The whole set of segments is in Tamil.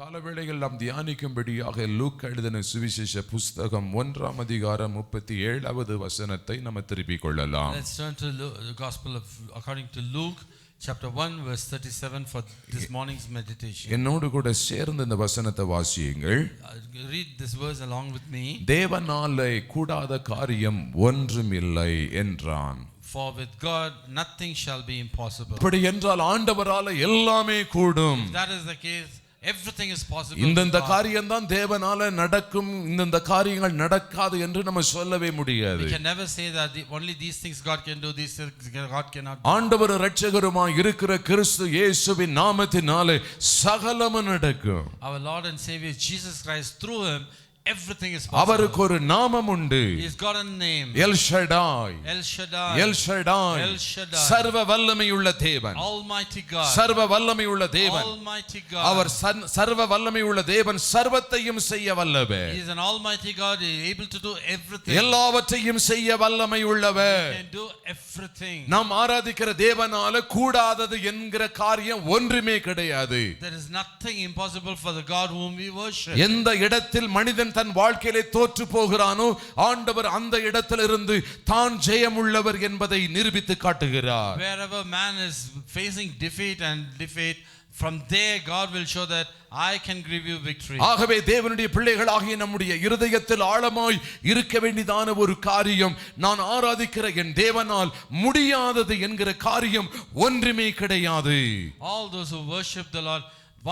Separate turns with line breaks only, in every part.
காலவேளையில் நாம் தியானிக்கும்படியாக லூக்கா எழுதின சுவிசேஷ புஸ்தகம் 1ஆம் அதிகாரம் 37வது வசனத்தை நாம் திருப்பிக் கொள்ளலாம்.
Let's turn to the Gospel of according to Luke chapter 1 verse 37 for this morning's meditation.
என்னோடு கூட சேர்ந்து இந்த வசனத்தை வாசியுங்கள்.
Read this verse along with me.
தேவனாலே கூடாத காரியம் ஒன்றுமில்லை என்றான்.
For with God nothing shall be impossible.
அப்படி என்றால் ஆண்டவரால எல்லாமே கூடும்.
If that is the case, everything is possible.
இந்த காரியம் தான் தேவனால நடக்கும், இந்த காரியங்கள் நடக்காது என்று நம்ம சொல்லவே முடியாது.
We can never say that only these things God can do, these things God cannot do.
ஆண்டவர் இரட்சகருமாய் இருக்கிற கிறிஸ்து இயேசுவின் நாமத்தினாலே சகலமும் நடக்கும்.
Our Lord and Savior Jesus Christ, through him everything is possible.
அவருக்கு ஒரு நாமம் உண்டு.
He's got a name.
L Shaddai.
El Shaddai.
L Shaddai.
El Shaddai.
சர்வ வல்லமையுள்ள தேவன்.
Almighty God.
சர்வ வல்லமையுள்ள தேவன்.
Almighty God.
அவர் சர்வ வல்லமையுள்ள தேவன், சர்வத்தையும் செய்ய வல்லவர்.
He is an almighty God, he is able to do everything.
எல்லாவற்றையும் செய்ய வல்லமை உள்ளவர்.
He can do everything.
நாம் ஆராதிக்கிற தேவனால கூடாதது என்கிற காரியம் ஒன்றுமே கிடையாது.
There is nothing impossible for the God whom we worship.
எந்த இடத்தில் மனிதன் தன் வாழ்க்கையிலே தோற்று போகிறானோ ஆண்டவர் அந்த இடத்திலிருந்து தான் ஜெயமுள்ளவர் என்பதை நிரூபித்து காட்டுகிறார்.
Wherever man is facing defeat, from there God will show that I can give you victory.
ஆகவே தேவனுடைய பிள்ளைகளாகிய நம்முடைய இருதயத்தில் ஆழமாய் இருக்க வேண்டியதான ஒரு காரியம், நான் ஆராதிக்கிற என் தேவனால் முடியாதது என்கிற காரியம் ஒன்றுமே கிடையாது.
All those who worship the Lord,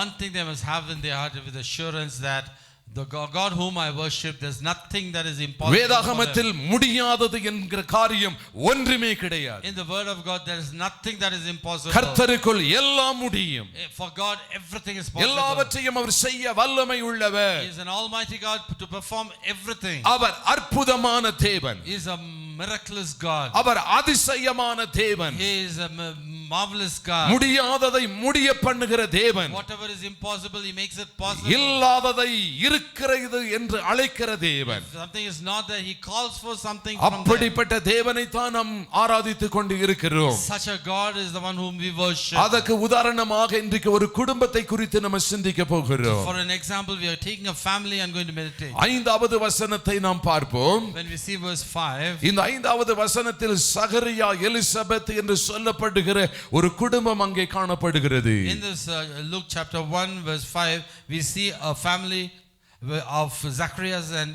one thing they must have in their heart with assurance that the God whom I worship, there's nothing that is impossible.
வேதாகமத்தில் முடியாதது என்கிற காரியம் ஒன்றுமே கிடையாது.
In the word of God there is nothing that is impossible.
கர்த்தருக்குள் எல்லாம் முடியும்.
For God everything is possible.
எல்லாவற்றையும் அவர் செய்ய வல்லமை உள்ளவர்.
He is an almighty God to perform everything.
அவர் அற்புதமான தேவன்.
He is a miraculous God.
அவர் அதிசயமான தேவன்.
He is a marvelous God.
முடியாததை முடிய பண்ணுகிற தேவன்.
Whatever is impossible he makes it possible.
இல்லாததை இருக்கிறது என்று அழைக்கிற தேவன்.
Something is not there, he calls for something from there.
அப்படிப்பட்ட தேவனை தான் நாம் ஆராதித்துக் கொண்டு இருக்கிறோம்.
Such a God is the one whom we worship.
அதற்கு உதாரணமாக இன்றைக்கு ஒரு குடும்பத்தை குறித்து நாம் சிந்திக்க போகிறோம்.
For an example, we are taking a family and going to meditate.
5வது வசனத்தை நாம் பார்ப்போம்.
When we see verse 5,
இந்த 5வது வசனத்தில் சகரியா எலிசபெத் என்று சொல்லப்படுகிற ஒரு குடும்பம் அங்கே காணப்படுகிறது.
in this Luke chapter 1 verse 5, we see a family of Zacharias and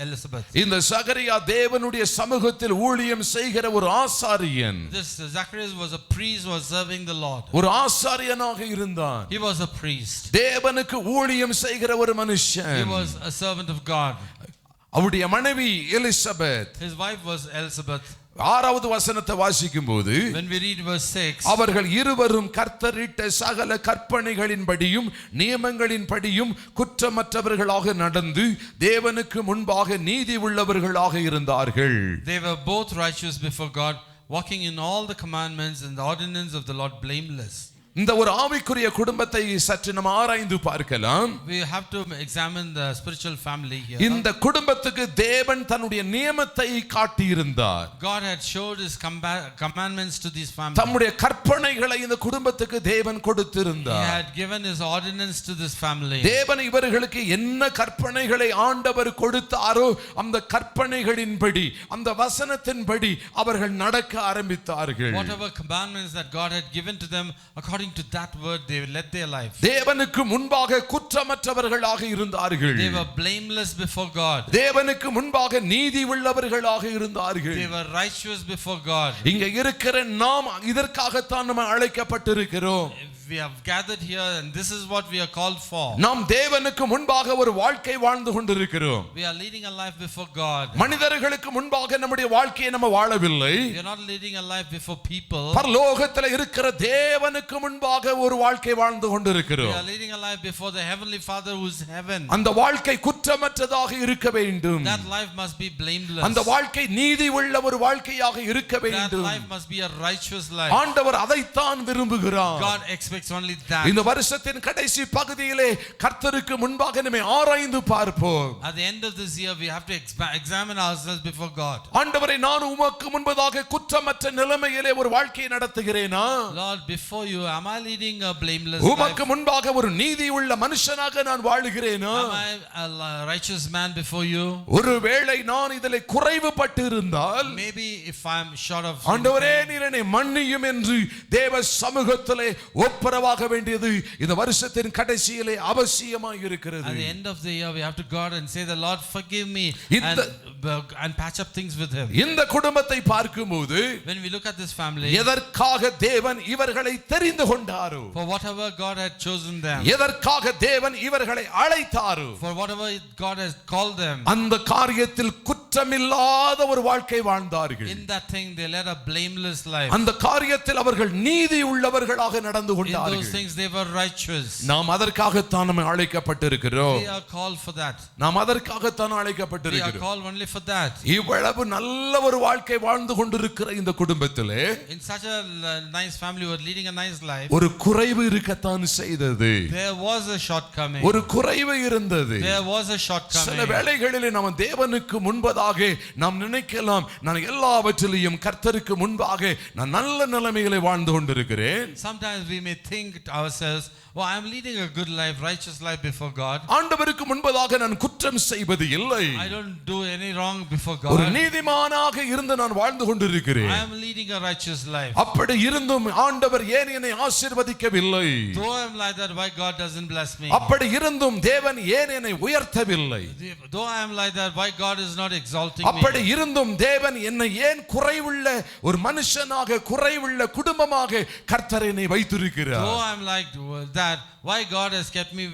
Elizabeth.
இந்த சகரியா தேவனுடைய சமூகத்தில் ஊழியம் செய்கிற ஒரு ஆசாரியன்.
This Zacharias was a priest who was serving the Lord.
ஒரு ஆசாரியனாக இருந்தான்.
He was a priest.
தேவனுக்கு ஊழியம் செய்கிற ஒரு மனுஷன்.
He was a servant of God.
அவருடைய மனைவி Elizabeth.
His wife was Elizabeth.
6வது வசனத்தை வாசிக்கும்போது,
when we read verse 6,
அவர்கள் இருவரும் கர்த்தரிட்ட சகல கற்பனைகளின்படியும் நியமங்களின்படியும் குற்றமற்றவர்களாக நடந்து தேவனுக்கு முன்பாக நீதி உள்ளவர்களாக இருந்தார்கள்.
They were both righteous before God, walking in all the commandments and the ordinances of the Lord blameless.
இந்த ஒரு ஆவிக்குரிய குடும்பத்தை சற்று நாம் ஆராய்ந்து பார்க்கலாம்.
We have to examine the spiritual family here.
இந்த குடும்பத்துக்கு தேவன் தன்னுடைய நியமத்தை காட்டி இருந்தார்.
God had showed his commandments to this family.
தம்முடைய கற்பனைகளை இந்த குடும்பத்துக்கு தேவன் கொடுத்திருந்தார்.
He had given his ordinance to this family.
தேவன் இவர்களுக்கு என்ன கற்பனைகளை ஆண்டவர் கொடுத்தாரோ அந்த கற்பனைகளின்படி, அந்த வசனத்தின்படி அவர்கள் நடக்க ஆரம்பித்தார்கள்.
Whatever commandments that God had given to them, according to that word they led their life.
தேவனுக்கு முன்பாக குற்றமற்றவர்களாக இருந்தார்கள்.
They were blameless before God.
தேவனுக்கு முன்பாக நீதி உள்ளவர்களாக இருந்தார்கள்.
They were righteous before God.
இங்க இருக்கிற நாம் இதற்காகத்தான் நம்ம அழைக்கப்பட்டிருக்கிறோம்.
We have gathered here and this is what we are called for.
நாம் தேவனுக்கு முன்பாக ஒரு வாழ்க்கை வாழ்ந்து கொண்டிருக்கிறோம்.
We are leading a life before God.
மனிதர்களுக்கு முன்பாக நம்முடைய வாழ்க்கையை நம்ம வாழவில்லை.
We are not leading a life before people.
பரலோகத்தில் இருக்கிற தேவனுக்கு முன்பாக ஒரு வாழ்க்கை வாழ்ந்து கொண்டிருக்கிறோம்.
We are leading a life before the heavenly Father who is heaven.
அந்த வாழ்க்கை குற்றமற்றதாக இருக்க வேண்டும்.
That life must be blameless.
அந்த வாழ்க்கை நீதி உள்ள ஒரு வாழ்க்கையாக இருக்க வேண்டும்.
That life must be a righteous life.
ஆண்டவர் அதைத்தான் விரும்புகிறார்.
God expects expects only that.
இந்த வருஷத்தின் கடைசி பகுதியிலே கர்த்தருக்கு முன்பாக நம்மை ஆராய்ந்து பார்ப்போம்.
At the end of this year, we have to examine ourselves before God.
ஆண்டவரே, நான் உமக்கு முன்பதாக குற்றமற்ற நிலைமையிலே ஒரு வாழ்க்கையை நடத்துகிறேனா?
Lord, before you, am I leading a blameless life?
உமக்கு முன்பாக ஒரு நீதி உள்ள மனுஷனாக நான் வாழுகிறேனா?
Am I a righteous man before you?
ஒருவேளை நான் இதிலே குறைவுபட்டு இருந்தால்,
Maybe if I'm short of
ஆண்டவரே நீர் என்னை மன்னியும் என்று தேவ சமூகத்திலே ஒப்புரவாக வேண்டியது இந்த வருஷத்தின் கடைசியிலே அவசியமாய் இருக்கிறது.
At the end of the year, we have to God and say, the Lord forgive me, and patch up things with him.
இந்த குடும்பத்தை பார்க்கும்போது,
When we look at this family,
எதற்காக தேவன் இவர்களை தெரிந்து கொண்டாரோ,
for whatever God had chosen them,
எதற்காக தேவன் இவர்களை அழைத்தாரோ,
for whatever God has called them,
அந்த காரியத்தில் குற்றமில்லாத ஒரு வாழ்க்கை வாழ்ந்தார்கள்.
in that thing they led a blameless life.
அந்த காரியத்தில் அவர்கள் நீதி உள்ளவர்களாக நடந்து
In those
கொண்டார்கள்.
things they were righteous.
நாம் அதற்காகத்தான் நம்ம அழைக்கப்பட்டிருக்கிறோம்.
We are called for that.
நாம் அதற்காகத்தான்
We are
அழைக்கப்பட்டிருக்கிறோம்.
called only for that.
இவ்வளவு நல்ல ஒரு வாழ்க்கை வாழ்ந்து கொண்டிருக்கிற இந்த குடும்பத்திலே
In such a nice family who are leading a nice life,
ஒரு குறைவு இருக்கத்தான் செய்தது.
there was a shortcoming.
ஒரு குறைவு இருந்தது.
There was a
சில
shortcoming.
வேளைகளிலே நாம் தேவனுக்கு முன்பதாக நாம் நினைக்கலாம், நான் எல்லாவற்றிலையும் கர்த்தருக்கு முன்பாக நான் நல்ல நிலைமையிலே வாழ்ந்து கொண்டிருக்கிறேன்.
Sometimes we may think to ourselves, well, I am leading a good life, righteous life before God.
ஆண்டவருக்கு முன்பதாக நான் குற்றம் செய்வது இல்லை.
I don't do any wrong before
ஒரு
God.
நீதிமானாக இருந்து நான் வாழ்ந்து கொண்டிருக்கிறேன்.
I am leading a righteous life.
அப்படி இருந்தும் ஆண்டவர் ஏன் என்னை ஆசீர்வதிக்கவில்லை?
Though I am like that, why God doesn't bless me?
அப்படி இருந்தும் தேவன் ஏன் என்னை உயர்த்தவில்லை?
Though I am like that, why God is not exalting
அப்படி
me?
இருந்தும் தேவன் என்னை ஏன் குறைவுள்ள ஒரு மனுஷனாக, குறைவுள்ள குடும்பமாக கர்த்தர் என்னை வைத்திருக்கிறார்?
Though I am like that, why God has kept me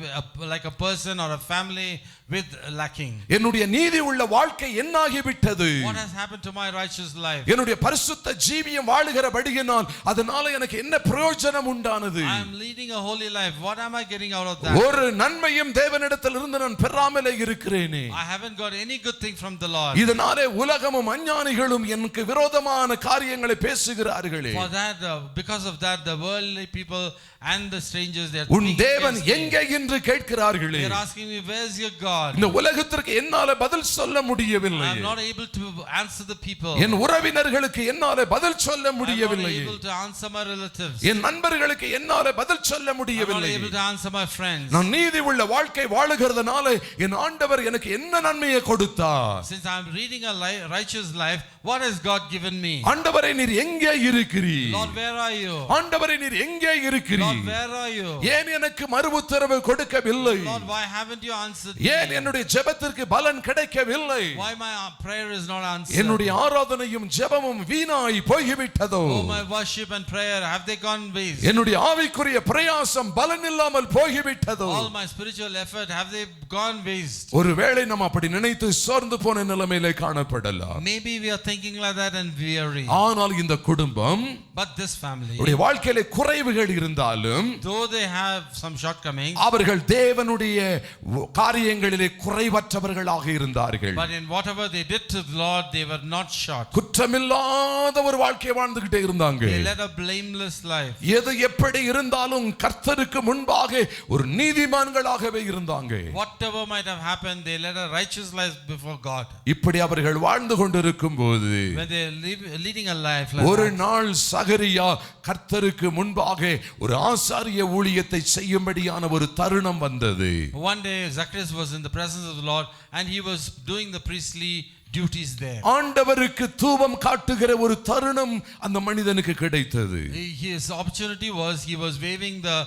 like a person or a family with lacking?
என்னுடைய நீதி உள்ள வாழ்க்கை என்னாகிவிட்டது?
What has happened to my righteous life?
என்னுடைய பரிசுத்த ஜீவியம் வாழுகிறபடியினால் அதனால எனக்கு என்ன பிரயோஜனம் உண்டானது?
I am leading a holy life. What am I getting out of that?
ஒரு நன்மையும் தேவனிடத்தில் இருந்து நான் பெறாமலே இருக்கிறேனே.
I haven't got any good thing from the Lord.
இதனாலே உலகமும் அஞ்ஞானிகளும் எனக்கு விரோதமான காரியங்களை பேசுகிறார்களே.
For that, because of that, the worldly people and the strangers, they are
உன்
speaking
தேவன்
against me.
எங்கே என்று கேட்கிறார்களே.
They are asking me, where's your God?
இந்த உலகத்திற்கு என்னால பதில் சொல்ல முடியவில்லை.
I am not able to answer the people.
என் உறவினர்களுக்கு என்னால பதில் சொல்ல
I am not
முடியவில்லை.
able to answer my relatives.
என் நண்பர்களுக்கு என்னால பதில் சொல்ல
I am not
முடியவில்லை.
able to answer my friends.
நான் நீதி உள்ள வாழ்க்கை வாழுகிறதுனால என் ஆண்டவர் எனக்கு என்ன நன்மையை கொடுத்தார்?
Since I am leading a righteous life, what has God given me?
ஆண்டவரே நீர் எங்கே இருக்கிறீர்?
Lord, where are you?
ஆண்டவரே நீர் எங்கே இருக்கிறீர்?
Lord, where are you?
ஏன் எனக்கு மறு உத்தரவு கொடுக்கவில்லை?
Lord, why haven't you answered
ஏன்
me?
என்னுடைய ஜெபத்திற்கு பலன் கிடைக்கவில்லை?
Why my prayer is not answered?
என்னுடைய ஆராதனையும் ஜெபமும் வீணாய் போய்விட்டதோ?
Oh, my worship and prayer, have they gone waste?
என்னுடைய ஆவிக்குரிய பிரயாசம் பலன் இல்லாமல் போய்விட்டதோ?
All my spiritual effort, have they gone waste?
ஒருவேளை நாம் அப்படி நினைத்து சோர்ந்து போன நிலைமையிலே காணப்படலாம்.
Maybe we are thinking like that and weary.
ஆனால் இந்த குடும்பம்,
But this family,
உடைய வாழ்க்கையிலே குறைவுகள் இருந்தாலும்
though they have some shortcomings,
அவர்கள் தேவனுடைய காரியங்களிலே குறைவற்றவர்களாக இருந்தார்கள்.
but in whatever they did to the Lord, they were not short.
குற்றமில்லாத ஒரு வாழ்க்கை வாழ்ந்துகிட்டே இருந்தாங்க.
They led a blameless life.
எது எப்படி இருந்தாலும் கர்த்தருக்கு முன்பாக ஒரு நீதிமான்களாகவே இருந்தாங்க.
Whatever might have happened, they led a righteous life before God.
இப்படி அவர்கள் வாழ்ந்து கொண்டிருக்கும் போது
When they are leading a life like
ஒரு
that,
நாள் சகரியா கர்த்தருக்கு முன்பாக ஒரு ஆசாரிய ஊழியத்தை செய்யும்படியான ஒரு தருணம் வந்தது.
one day Zacchaeus was in the presence of the Lord and he was doing the priestly duties there.
ஆண்டவருக்கு தூபம் காட்டுகிற ஒரு தருணம் அந்த மனிதனுக்கு கிடைத்தது.
His opportunity was he was waving the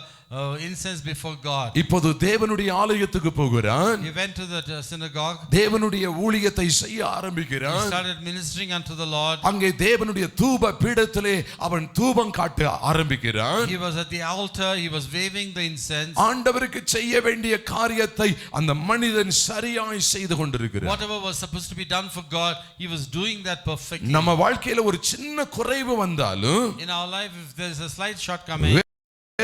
incense before God.
இப்போது தேவனுடைய ஆலயத்துக்கு போகிறான்.
He went to the synagogue.
தேவனுடைய ஊழியத்தை செய்ய
He
ஆரம்பிக்கிறான்.
started ministering unto the Lord.
அங்கே தேவனுடைய தூப பீடத்திலே அவன் தூபம் காட்ட ஆரம்பிக்கிறான்.
He was at the altar. He was waving the incense.
ஆண்டவருக்கு செய்ய வேண்டிய காரியத்தை அந்த மனிதன் சரியாய் செய்து கொண்டிருக்கிறான்.
Whatever was supposed to be done for God, he was doing that perfectly.
நம்ம வாழ்க்கையில ஒரு சின்ன குறைவு வந்தாலும்
In our life, if there is a slight shortcoming,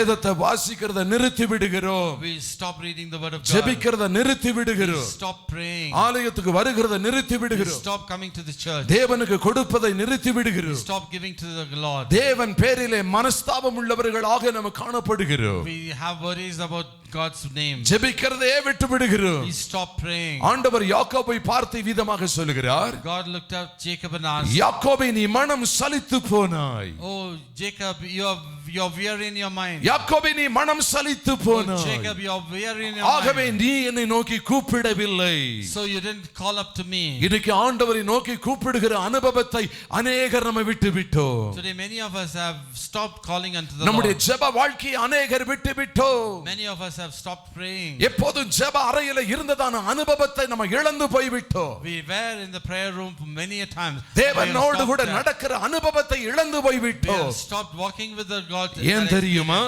வேதத்தை வாசிக்கிறத நிறுத்தி விடுகிறோம்.
We stop reading the word of God.
ஜெபிக்கிறத நிறுத்தி
We
விடுகிறோம்.
stop praying.
ஆலயத்துக்கு வருகிறத நிறுத்தி
We
விடுகிறோம்.
stop coming to the church.
தேவனுக்கு கொடுப்பதை நிறுத்தி
We
விடுகிறோம்.
stop giving to the Lord.
தேவன் பேரிலே மனஸ்தாபம் உள்ளவர்களாக நம்ம காணப்படுகிறோம்.
We have worries about God's name.
ஜெபிக்கிறதே விட்டு விடுகிறோம்.
We stop praying.
ஆண்டவர் யாக்கோபை பார்த்து விதமாக சொல்லுகிறார்,
God looked at Jacob and asked,
யாக்கோபே நீ மனம் சலித்து போனாய்.
"Oh Jacob, you're weary in your mind.
யாக்கோபே நீ மனம் சலித்து
Oh
போனாய்.
Jacob, you're weary in your
ஆகவே
mind.
நீ என்னை நோக்கி கூப்பிடவில்லை.
So you didn't call up to me."
இன்னைக்கு ஆண்டவரை நோக்கி கூப்பிடுகிற அனுபவத்தை அநேகர் நம்ம விட்டு விட்டோம்.
Today many of us have stopped calling unto the
நம்முடைய
Lord.
ஜெப வாழ்க்கையை அநேகர் விட்டு விட்டோம்.
Many of us have stopped praying.
எப்போதும் ஜெப அறையில இருந்ததான அனுபவத்தை நம்ம இழந்து போய்விட்டோம்.
We were in the prayer room for many a times.
தேவனோடு கூட நடக்கிற அனுபவத்தை இழந்து
We
போய்விட்டோம்.
have stopped walking with the God.
ஏன் தெரியுமா?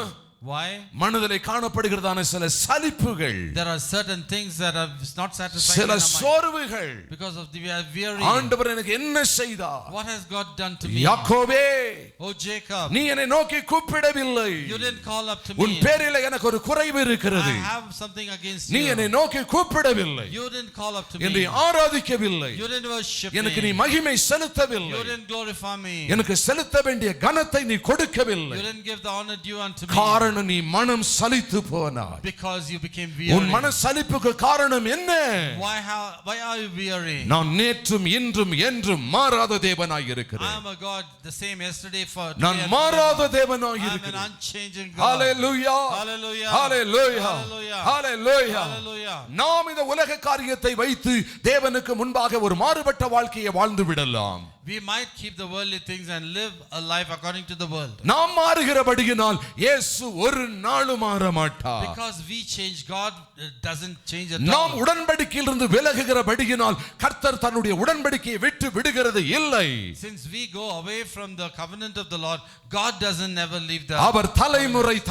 Why?
மனதிலே காணப்படுகிறதான சில சலிப்புகள்,
There are certain things that are not satisfying in
சில
our mind.
சோர்வுகள்.
Because of we are weary.
ஆண்டவர் எனக்கு என்ன செய்தார்?
What has God done to me?
யாக்கோபே,
Oh Jacob,
நீ என்னை நோக்கி கூப்பிடவில்லை.
you didn't call up to
உன்
me.
பேரிலே எனக்கு ஒரு குறைவு இருக்கிறது.
I have something against
நீ
you.
என்னை நோக்கி கூப்பிடவில்லை.
You didn't call up to
என்னை
me.
ஆராதிக்கவில்லை.
You didn't worship
எனக்கு நீ
me.
மகிமை
You
செலுத்தவில்லை.
didn't glorify me.
எனக்கு செலுத்த வேண்டிய கனத்தை நீ கொடுக்கவில்லை.
You didn't give the honor due unto me.
காரணம் நீ மனம் சலித்து போனாய்.
Because you became
உன்
weary.
மன சலிப்புக்கு காரணம் என்ன?
Why are you weary?
நான் நேற்றும் இன்றும் என்றும் மாறாத தேவனாய்
I
இருக்கிறேன்.
am a God the same yesterday for today
நான்
and
மாறாத
forever.
தேவனாய்
I am an
இருக்கிறேன்.
unchanging God.
ஹalleluya,
Hallelujah.
ஹalleluya,
Hallelujah.
ஹalleluya.
Hallelujah.
நாம் இந்த உலக காரியத்தை வைத்து தேவனுக்கு முன்பாக ஒரு மாறுபட்ட வாழ்க்கையை வாழ்ந்து விடலாம்.
We might keep the worldly things and live a life according to the world.
நாம் மாறுகிறபடியினால் இயேசு ஒரு நாளும் மாற மாட்டார்.
Because we change, God doesn't change at
நாம்
all.
உடன்படிக்கையிலிருந்து விலகுகிறபடியினால் கர்த்தர் தன்னுடைய உடன்படிக்கையை விட்டு விடுகிறது இல்லை.
Since we go away from the covenant of the Lord, God doesn't never leave the
அவர்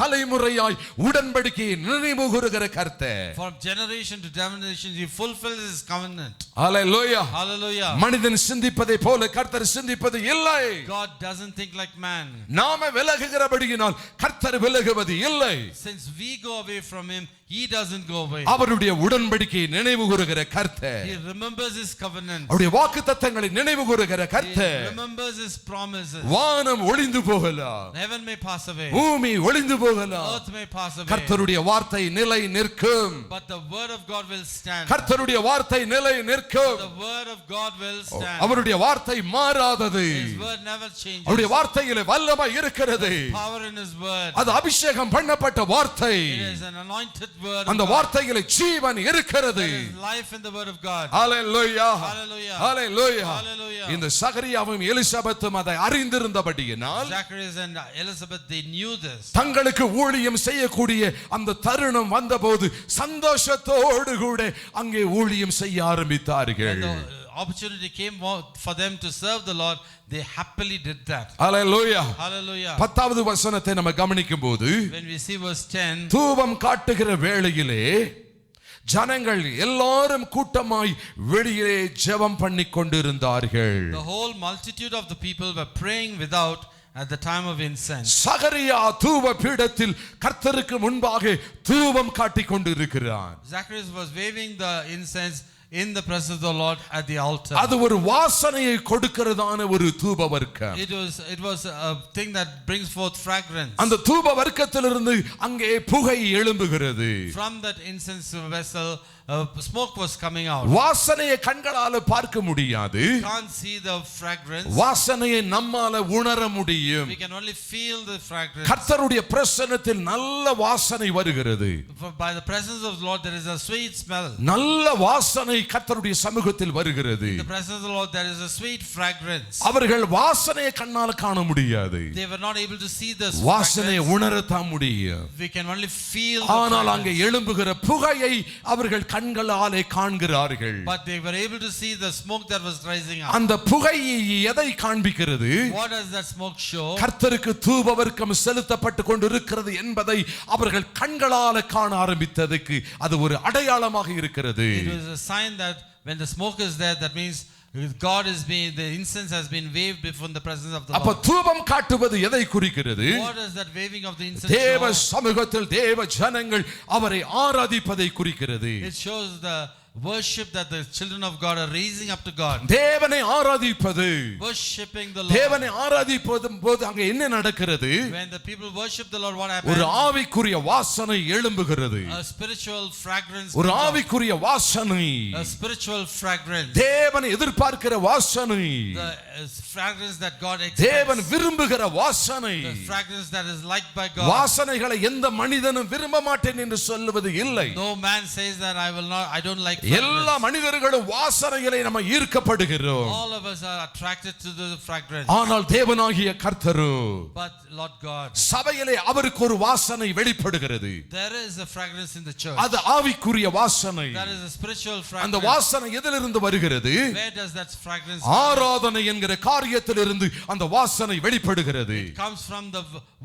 தலைமுறையாய் உடன்படிக்கையை நினைவு கூறுகிற கர்த்தர்.
From generation to generation He fulfills His covenant.
Hallelujah.
Hallelujah.
மனிதன் சிந்திப்பதை போல கர்த்தர் சிந்திப்பது இல்லை.
God doesn't think like man.
நாம விலகுகிறபடியினால் கர்த்தர் விலகுவது இல்லை.
Since we go away from Him, He doesn't go away.
அவருடைய உடன்படிக்கையை நினைவு கூறுகிற கர்த்தர்.
He remembers His covenant.
அவருடைய வாக்குத்தத்தங்களை நினைவு கூறுகிற
He
கர்த்தர்.
remembers His promises.
வானம் ஒளிந்து போகலாம்,
Heaven may pass away.
பூமி ஒளிந்து போகலாம்,
Earth may pass away.
கர்த்தருடைய வார்த்தை நிலை நிற்கும்.
But the word of God will stand.
கர்த்தருடைய வார்த்தை நிலை நிற்கும்.
The word of God will stand.
அவருடைய வார்த்தை மாறாதது.
His word never changes.
அவருடைய வார்த்தையிலே வல்லமை இருக்கிறது.
Power in His word.
அது அபிஷேகம் பண்ணப்பட்ட வார்த்தை.
It is an anointed word.
அந்த வார்த்தையிலே ஜீவன் இருக்கிறது.
There is life in the word of God.
Hallelujah,
Hallelujah.
Hallelujah.
Hallelujah.
இந்த சகரியாவும் எலிசபெத்தும் அதை அறிந்திருந்தபடியினால்
Zacharias and Elizabeth, they knew this.
தங்களுக்கு ஊழியம் செய்யக்கூடிய அந்த தருணம் வந்தபோது சந்தோஷத்தோடு கூட அங்கே ஊழியம் செய்ய ஆரம்பித்தார்கள்.
When the opportunity came for them to serve the Lord, they happily did that.
Hallelujah.
Hallelujah.
10வது வசனத்தை நம்ம கவனிக்கும்போது,
When we see verse 10,
தூபம் காட்டுகிற வேளையிலே ஜனங்கள் எல்லாரும் கூட்டமாய் வெளியிலே ஜெபம் பண்ணிக் கொண்டிருந்தார்கள்.
the whole multitude of the people were praying without at the time of incense.
சகரியா தூப பீடத்தில் கர்த்தருக்கு முன்பாக தூபம் காட்டிக் கொண்டிருக்கிறான்.
Zacharias was waving the incense in the presence of the Lord at the altar.
அது ஒரு வாசனையை கொடுக்கிறதான ஒரு தூப வர்க்கம்.
It was a thing that brings forth fragrance.
அந்த தூப வர்க்கத்திலிருந்து அங்கே புகை எழும்புகிறது.
From that incense vessel, smoke was coming out.
வாசனையை கண்களால பார்க்க முடியாது.
You can't see the fragrance.
வாசனையை நம்மால உணர முடியும்.
We can only feel the fragrance.
கர்த்தருடைய பிரசன்னத்தில் நல்ல வாசனை வருகிறது.
By the presence of the Lord there is a sweet smell.
நல்ல வாசனை கர்த்தருடைய சமூகத்தில் வருகிறது.
In the presence of the Lord there is a sweet fragrance.
அவர்கள் வாசனையை கண்ணால காண முடியாது.
They were not able to see the
வாசனையை
fragrance.
உணரத்தான் முடியும்.
We can only feel the
ஆனால் அங்கே
fragrance.
எழும்புகிற புகையை அவர்கள் கண்களாலே காண்கிறார்கள்.
But they were able to see the smoke that was rising up.
அந்த புகை எதை காண்பிக்கிறது?
What does that smoke show?
கர்த்தருக்கு தூப வர்க்கம் செலுத்தப்பட்டு கொண்டிருக்கிறது என்பதை அவர்கள் கண்களால காண ஆரம்பித்ததுக்கு அது ஒரு அடையாளமாக இருக்கிறது.
It was a sign that when the smoke is there, that means God is being, the incense has been waved before the presence of the
அப்ப
Lord.
தூபம் காட்டுவது எதை குறிக்கிறது?
What does that waving of the incense
தேவ
show?
சமூகத்தில் தேவ ஜனங்கள் அவரை ஆராதிப்பதை குறிக்கிறது.
It shows the worship that the children of God are raising up to God.
தேவனை ஆராதிப்பது,
Worshipping the Lord.
தேவனை ஆராதிப்பதும் போது அங்க என்ன நடக்கிறது?
When the people worship the Lord, what
ஒரு
happens?
ஆவிக்குரிய வாசனை எழும்புகிறது.
A spiritual fragrance.
ஒரு
comes out.
ஆவிக்குரிய வாசனை,
A spiritual fragrance.
தேவனை எதிர்பார்க்கிற வாசனை,
The fragrance that God
தேவன்
expects.
விரும்புகிற வாசனை.
The fragrance that is liked by God.
வாசனைகளை எந்த மனிதனும் விரும்ப மாட்டேன் என்று சொல்லுவது இல்லை.
No man says that I don't like
எல்லா
fragrance.
மனிதர்களும் வாசனைகளை நம்ம ஈர்க்கப்படுகிறோம்.
All of us are attracted to the fragrance.
ஆனால் தேவனாகிய கர்த்தரோ
But Lord God,
சபையிலே அவருக்கு ஒரு வாசனை வெளிப்படுகிறது.
there is a fragrance in the church.
அது ஆவிக்குரிய வாசனை.
That is a spiritual
அந்த
fragrance.
வாசனை எதிலிருந்து வருகிறது?
Where does that fragrance
ஆராதனை என்கிற காரியத்திலிருந்து அந்த வாசனை வெளிப்படுகிறது.
It comes from the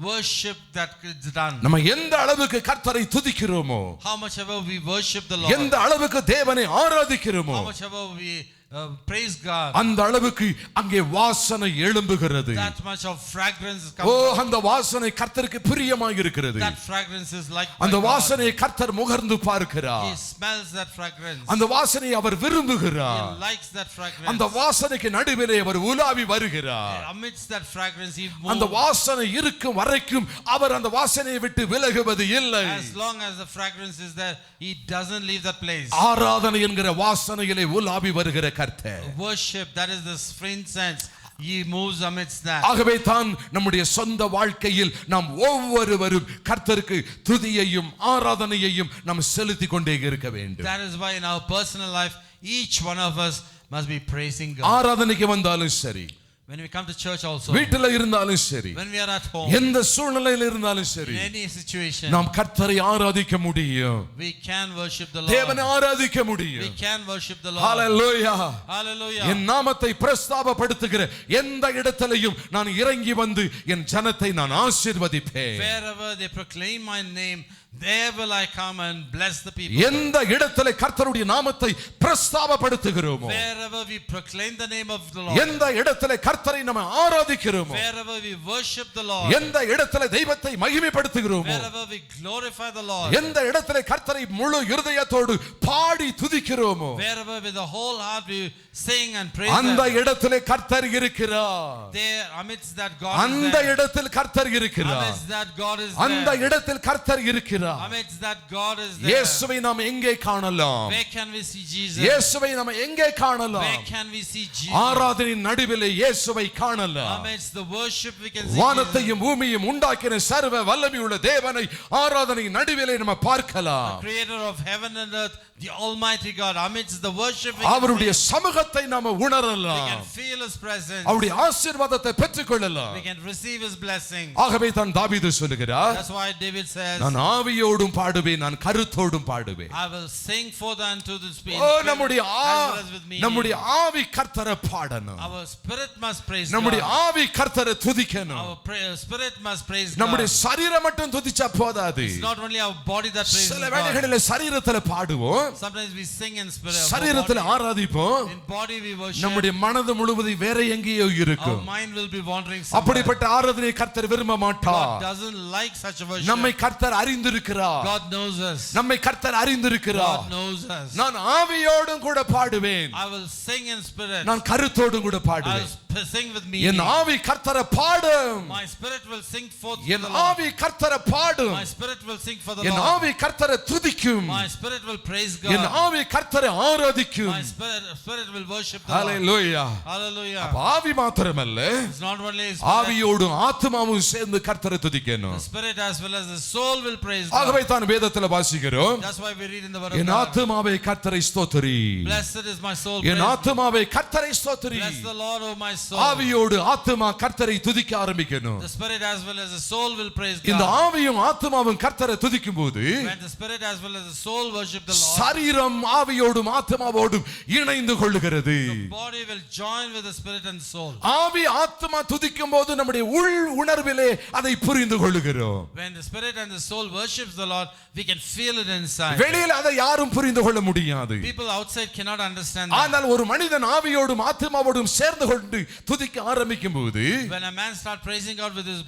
worship that is done.
நம்ம எந்த அளவுக்கு கர்த்தரை துதிக்கிறோமோ,
How much ever we worship the Lord,
எந்த அளவுக்கு தேவனை ஆராதிக்கிறோமோ,
how much ever we praise God,
அந்த அளவுக்கு அங்கே வாசனை எழும்புகிறது.
that much of fragrance
O,
comes out.
அந்த வாசனை கர்த்தருக்கு பிரியமாக இருக்கிறது.
That fragrance is like
அந்த
by God.
வாசனையை கர்த்தர் முகர்ந்து
He
பார்க்கிறார்.
smells that fragrance.
அந்த வாசனையை அவர்
He
விரும்புகிறார்.
likes that fragrance.
அந்த வாசனைக்கு நடுவிலே அவர் உலாவி வருகிறார்.
Amidst that fragrance, he
அந்த
moves.
வாசனை இருக்கும் வரைக்கும் அவர் அந்த வாசனையை விட்டு விலகுவது இல்லை.
As long as the fragrance is there, he doesn't leave that place.
ஆராதனை என்கிற வாசனையிலே உலாவி வருகிற கர்த்தர்.
Worship, that is the incense. He moves amidst that.
ஆகவே தான் நம்முடைய சொந்த வாழ்க்கையில் நாம் ஒவ்வொருவரும் கர்த்தருக்கு துதியையும் ஆராதனையையும் நாம் செலுத்திக் கொண்டே இருக்க வேண்டும்.
That is why in our personal life, each one of us must be praising God.
ஆராதனைக்கு வந்தாலும் சரி,
When we come to church also,
வீட்டில் இருந்தாலும் சரி,
when we are at home,
எந்த சூழ்நிலையில் இருந்தாலும் சரி,
in any situation,
நாம் கர்த்தரை ஆராதிக்க முடியும்.
we can worship the Lord.
தேவனை ஆராதிக்க
We
முடியும்.
can worship the Lord.
Hallelujah.
Hallelujah.
என் நாமத்தை பிரஸ்தாபப்படுத்துகிற எந்த இடத்திலையும் நான் இறங்கி வந்து என் ஜனத்தை நான் ஆசீர்வதிப்பேன்.
Wherever they proclaim my name, there will I come and bless the people.
எந்த இடத்திலே கர்த்தருடைய நாமத்தை பிரஸ்தாபப்படுத்துகிறோமோ,
Wherever we proclaim the name of the Lord,
எந்த இடத்திலே கர்த்தரை நம்ம ஆராதிக்கிறோமோ,
wherever we worship the Lord,
எந்த இடத்திலே தெய்வத்தை மகிமைப்படுத்துகிறோமோ,
wherever we glorify the Lord,
எந்த இடத்திலே கர்த்தரை முழு இருதயத்தோடு பாடி துதிக்கிறோமோ,
wherever with the whole heart we sing and praise
அந்த
Him,
இடத்திலே கர்த்தர் இருக்கிறார்.
there amidst that God
அந்த
is there.
இடத்தில் கர்த்தர் இருக்கிறார்.
Amidst that God is
அந்த
there.
இடத்தில் கர்த்தர் இருக்கிறார்.
Amidst that God is there.
இயேசுவை நாம் எங்கே காணலாம்?
Where can we see Jesus?
இயேசுவை நாம் எங்கே
Where
காணலாம்?
can we see Jesus?
ஆராதனையின் நடுவிலே இயேசுவை காணலாம்.
Amidst the worship we can see Jesus.
வானத்தையும் பூமியையும் உண்டாக்கின சர்வ வல்லமையுள்ள தேவனை ஆராதனையின் நடுவிலே நம்ம பார்க்கலாம்.
Creator of heaven and earth, the Almighty God. Amidst the worship we can
அவருடைய
see,
சமூகத்தை நாம
we can
உணரலாம்.
feel His presence.
அவருடைய ஆசீர்வாதத்தை பெற்றுக்கொள்ளலாம்.
We can receive His blessing.
ஆகவே தான் தாவீது சொல்லுகிறார்,
That's why David says,
நான் ஆவியோடும் பாடுவேன், நான் கருத்தோடும் பாடுவேன்.
I will sing forth unto the spirit,
O,
as
நம்முடைய
well as with me.
நம்முடைய ஆவி கர்த்தரை பாடணும்.
Our spirit must praise
நம்முடைய
God.
ஆவி கர்த்தரை துதிக்கணும்.
Our spirit must praise
நம்முடைய
God.
சரீரம் மட்டும் துதிச்சா போதாது.
It's not only our body that praises
சில
God.
வேளைகளில் சரீரத்துல பாடுவோம்,
Sometimes we sing in spirit.
சரீரத்துல ஆராதிப்போம்,
In body we worship.
நம்முடைய மனது முழுவதும் வேற எங்கேயோ
Our
இருக்கும்.
mind will be wandering somewhere.
அப்படிப்பட்ட ஆராதனையை கர்த்தர் விரும்ப
God
மாட்டார்.
doesn't like such a worship.
நம்மை கர்த்தர் அறிந்திருக்கிறார்.
God knows us.
நம்மை கர்த்தர் அறிந்திருக்கிறார்.
God knows us.
நான் ஆவியோடும் கூட பாடுவேன்,
I will sing in spirit.
நான் கருத்தோடும் கூட
I will
பாடுவேன்.
sing with me.
என் ஆவி கர்த்தரை பாடும்.
My spirit will sing forth for
N
the Lord.
ஆவி கர்த்தரை பாடும்.
My spirit will sing for the
N
Lord.
ஆவி கர்த்தரை துதிக்கும்.
My spirit will praise
N
God.
ஆவி கர்த்தரை ஆராதிக்கும்.
My spirit will worship the Lord.
Hallelujah.
Hallelujah.
அப்ப ஆவி மாத்திரமல்ல,
It's not only His spirit.
ஆவியோடும் ஆத்துமாவும் சேர்ந்து கர்த்தரை துதிக்கணும்.
The spirit as well as the soul will praise God.
ஆகவே தான் வேதத்துல வாசிக்கிறோம்,
That's why we read in the word of
N
God.
ஆத்துமாவை கர்த்தரை ஸ்தோத்திரி.
Blessed is my soul.
N
Praise.
ஆத்துமாவை கர்த்தரை ஸ்தோத்திரி.
Bless the Lord, O my soul.
ஆவியோடு ஆத்துமா கர்த்தரை துதிக்க ஆரம்பிக்கணும்.
The spirit as well as the soul will praise
இந்த
God.
ஆவியும் ஆத்துமாவும் கர்த்தரை துதிக்கும்போது
When the spirit as well as the soul worship the Lord,
சரீரம் ஆவியோடும் ஆத்துமாவோடும் இணைந்து கொள்ளுகிறது.
the body will join with the spirit and soul.
ஆவி ஆத்துமா துதிக்கும்போது நம்முடைய உள் உணர்விலே அதை புரிந்து கொள்ளுகிறோம்.
When the spirit and the soul worships the Lord, we can feel it inside.
வெளியில் அதை யாரும் புரிந்து கொள்ள முடியாது.
People outside cannot understand that.
ஆனால் ஒரு மனிதன் ஆவியோடும் ஆத்துமாவோடும் சேர்ந்து கொண்டு துதிக்க ஆரம்பிக்கும்போது
When a man starts praising God with his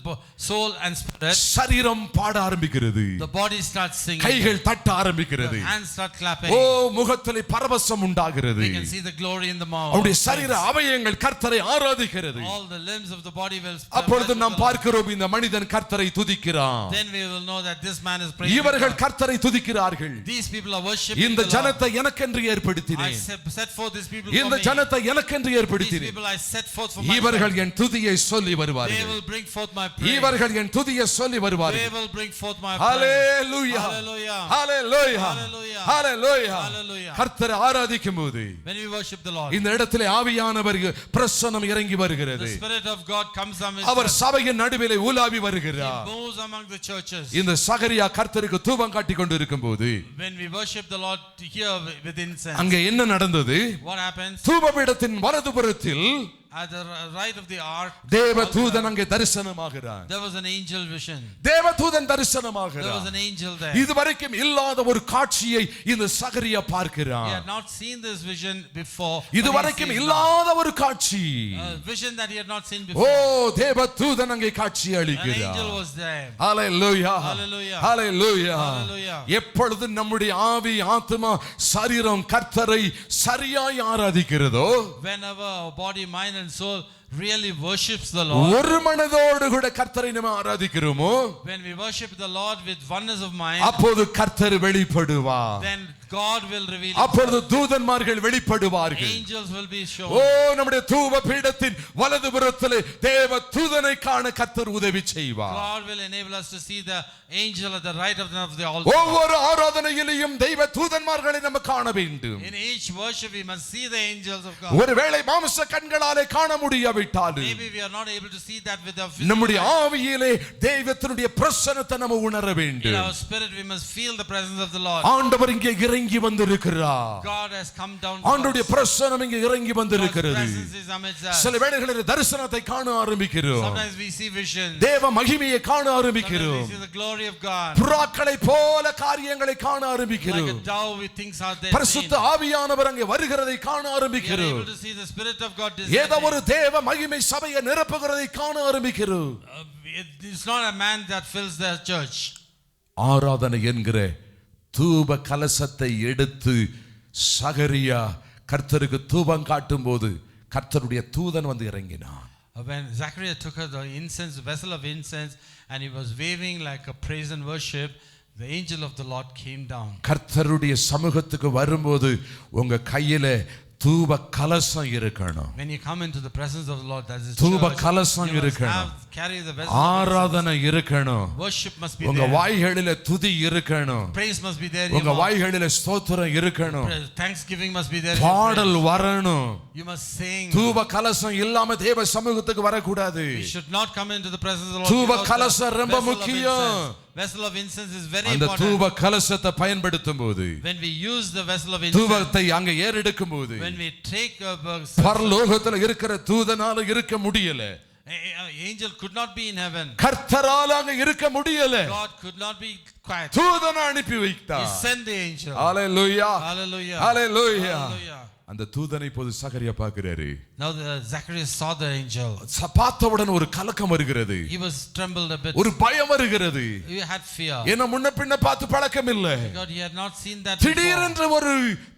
soul and spirit,
சரீரம் பாட ஆரம்பிக்கிறது.
the body starts singing.
கைகள் தட்ட ஆரம்பிக்கிறது.
The hands start clapping.
ஓ முகத்திலே பரவசம் உண்டாகிறது.
We can see the glory in the mouth.
அவருடைய சரீர அவயங்கள் கர்த்தரை ஆராதிக்கிறது.
All the limbs of the body will.
அப்பொழுது நாம் பார்க்கிறோம் இந்த மனிதன் கர்த்தரை துதிக்கிறான்.
Then we will know that this man is praising
இவர்கள்
God.
கர்த்தரை துதிக்கிறார்கள்.
These people are worshiping
இந்த
the Lord.
ஜனத்தை எனக்கென்று
I
ஏற்படுத்தினேன்.
set forth these people
இந்த
for me.
ஜனத்தை எனக்கென்று
These
ஏற்படுத்தினேன்.
people I set forth for myself.
இவர்கள் என் துதியை சொல்லி
They
வருவார்கள்.
will bring forth my praise.
இவர்கள் என் துதியை சொல்லி
They
வருவார்கள்.
will bring forth my praise.
Hallelujah
Hallelujah.
Hallelujah
Hallelujah.
Hallelujah
Hallelujah.
கர்த்தரை ஆராதிக்கும்போது
When we worship the Lord,
இந்த இடத்திலே ஆவியானவர் பிரசன்னம் இறங்கி வருகிறது.
the Spirit of God comes amidst
our
us.
சபையின் நடுவிலே உலாவி
He
வருகிறார்.
moves among the churches.
இந்த சகரியா கர்த்தருக்கு தூபம் காட்டிக் கொண்டிருக்கும்போது
When we worship the Lord here with incense,
அங்கே என்ன நடந்தது?
what happens?
தூபபீடத்தின் வலதுபுறத்தில்
At the right of the ark,
தேவதூதன் அங்கே தரிசனமாகிறார்.
there was an angel vision.
தேவதூதன்
There was
தரிசனமாகிறார்.
an angel there.
இதுவரைக்கும் இல்லாத ஒரு காட்சியை இந்த சகரியா
He
பார்க்கிறார்.
had not seen this vision before.
இதுவரைக்கும் இல்லாத ஒரு காட்சி.
A vision that he had not seen
O
before.
தேவதூதன் அங்கே காட்சி
An
அளிக்கிறார்.
angel was there.
Hallelujah
Hallelujah.
Hallelujah
Hallelujah.
எப்பொழுது நம்முடைய ஆவி ஆத்துமா சரீரம் கர்த்தரை சரியாய் ஆராதிக்கிறதோ,
Whenever our body, mind and soul really worships the Lord,
ஒரு மனதோடு கூட கர்த்தரை நம்ம ஆராதிக்கிறோமோ,
when we worship the Lord with oneness of mind,
அப்போது கர்த்தர் வெளிப்படுவார்.
then God will reveal
அப்பொழுது
himself.
தூதன்மார்கள் வெளிப்படுவார்கள்.
Angels will be shown.
ஓ நம்முடைய தூப பீடத்தின் வலதுபுறத்திலே தேவ தூதனை காண கர்த்தர் உதவி செய்வார்.
God will enable us to see the angel at the right of the altar.
ஒவ்வொரு ஆராதனையிலும் தெய்வ தூதன்மார்களை நம்ம காண வேண்டும்.
In each worship we must see the angels of God.
ஒருவேளை மாம்ச கண்களாலே காண முடியாவிட்டாலும்
Maybe we are not able to see that with our
நம்முடைய
physical eyes.
ஆவியிலே தெய்வத்தினுடைய பிரசன்னத்தை நம்ம உணர
In
வேண்டும்.
our spirit we must feel the presence of the Lord.
ஆண்டவர் இங்கே இறங்கி வந்திருக்கிறார்.
God has come down.
ஆண்டவருடைய பிரசன்னம் இங்கே இறங்கி
God's
வந்திருக்கிறது.
presence is amidst us.
சில வேளைகளில் தரிசனத்தை காண ஆரம்பிக்கிறோம்.
Sometimes we see visions.
தேவ மகிமையை காண
Sometimes
ஆரம்பிக்கிறோம்.
we see the glory of God.
புறாக்களை போல காரியங்களை காண
Like a
ஆரம்பிக்கிறோம்.
dove with things out there.
பரிசுத்த ஆவியானவர் அங்கே வருகிறதை காண
We are
ஆரம்பிக்கிறோம்.
able to see the Spirit of God
ஏதோ
descending.
ஒரு தேவ மகிமை சபையை நிரப்புகிறதை காண ஆரம்பிக்கிறோம்.
It's not a man that fills the church.
ஆராதனை என்கிற தூப கலசத்தை எடுத்து சகரியா கர்த்தருக்கு தூபம் காட்டும் போது கர்த்தருடைய தூதன் வந்து இறங்கினான்.
When Zachariah took the incense, vessel of incense, and he was waving like a praise and worship, the angel of the Lord came down.
கர்த்தருடைய சமூகத்துக்கு வரும்போது உங்க கையில தூப கலசம் இருக்கணும்.
When you come into the presence of the Lord, that is
தூப
church,
கலசம்
you must
இருக்கணும்.
carry the vessel of incense.
ஆராதனை இருக்கணும்.
Worship must be
உங்க
there.
வாய்களில துதி இருக்கணும்.
Praise must be there. in your
உங்க
mouth.
வாய்களில ஸ்தோத்திரம் இருக்கணும்.
Thanksgiving must be there. in your
பாடல்
praise.
வரணும்.
You must sing.
தூப கலசம் இல்லாம தேவ சமூகத்துக்கு வரக்கூடாது.
We should not come into the presence of the Lord
தூப
without the
கலசம் ரொம்ப
vessel of
முக்கியம்.
incense. Vessel of incense is very
அந்த
important.
தூப கலசத்தை பயன்படுத்தும் போது,
When we use the vessel of incense,
தூபத்தை அங்க ஏறெடுக்கும் போது,
when we take
பரலோகத்துல இருக்கிற தூதனால இருக்க முடியல.
angel could not be in heaven.
கர்த்தரால அங்க இருக்க முடியல.
God could not be quiet.
தூதனை அனுப்பி
He
வைத்தார்.
sent the angel.
Hallelujah
Hallelujah.
Hallelujah.
Hallelujah.
அந்த தூதனை இப்போது சகரியா பார்க்கிறாரு.
Now Zacharias saw the angel.
பார்த்தவுடன் ஒரு கலக்கம் வருகிறது.
He was trembled a bit.
ஒரு பயம் வருகிறது.
He had fear.
ஏன்னா முன்ன பின்ன பார்த்து பழக்கம் இல்ல.
God, he had not seen that
திடீரென்று ஒரு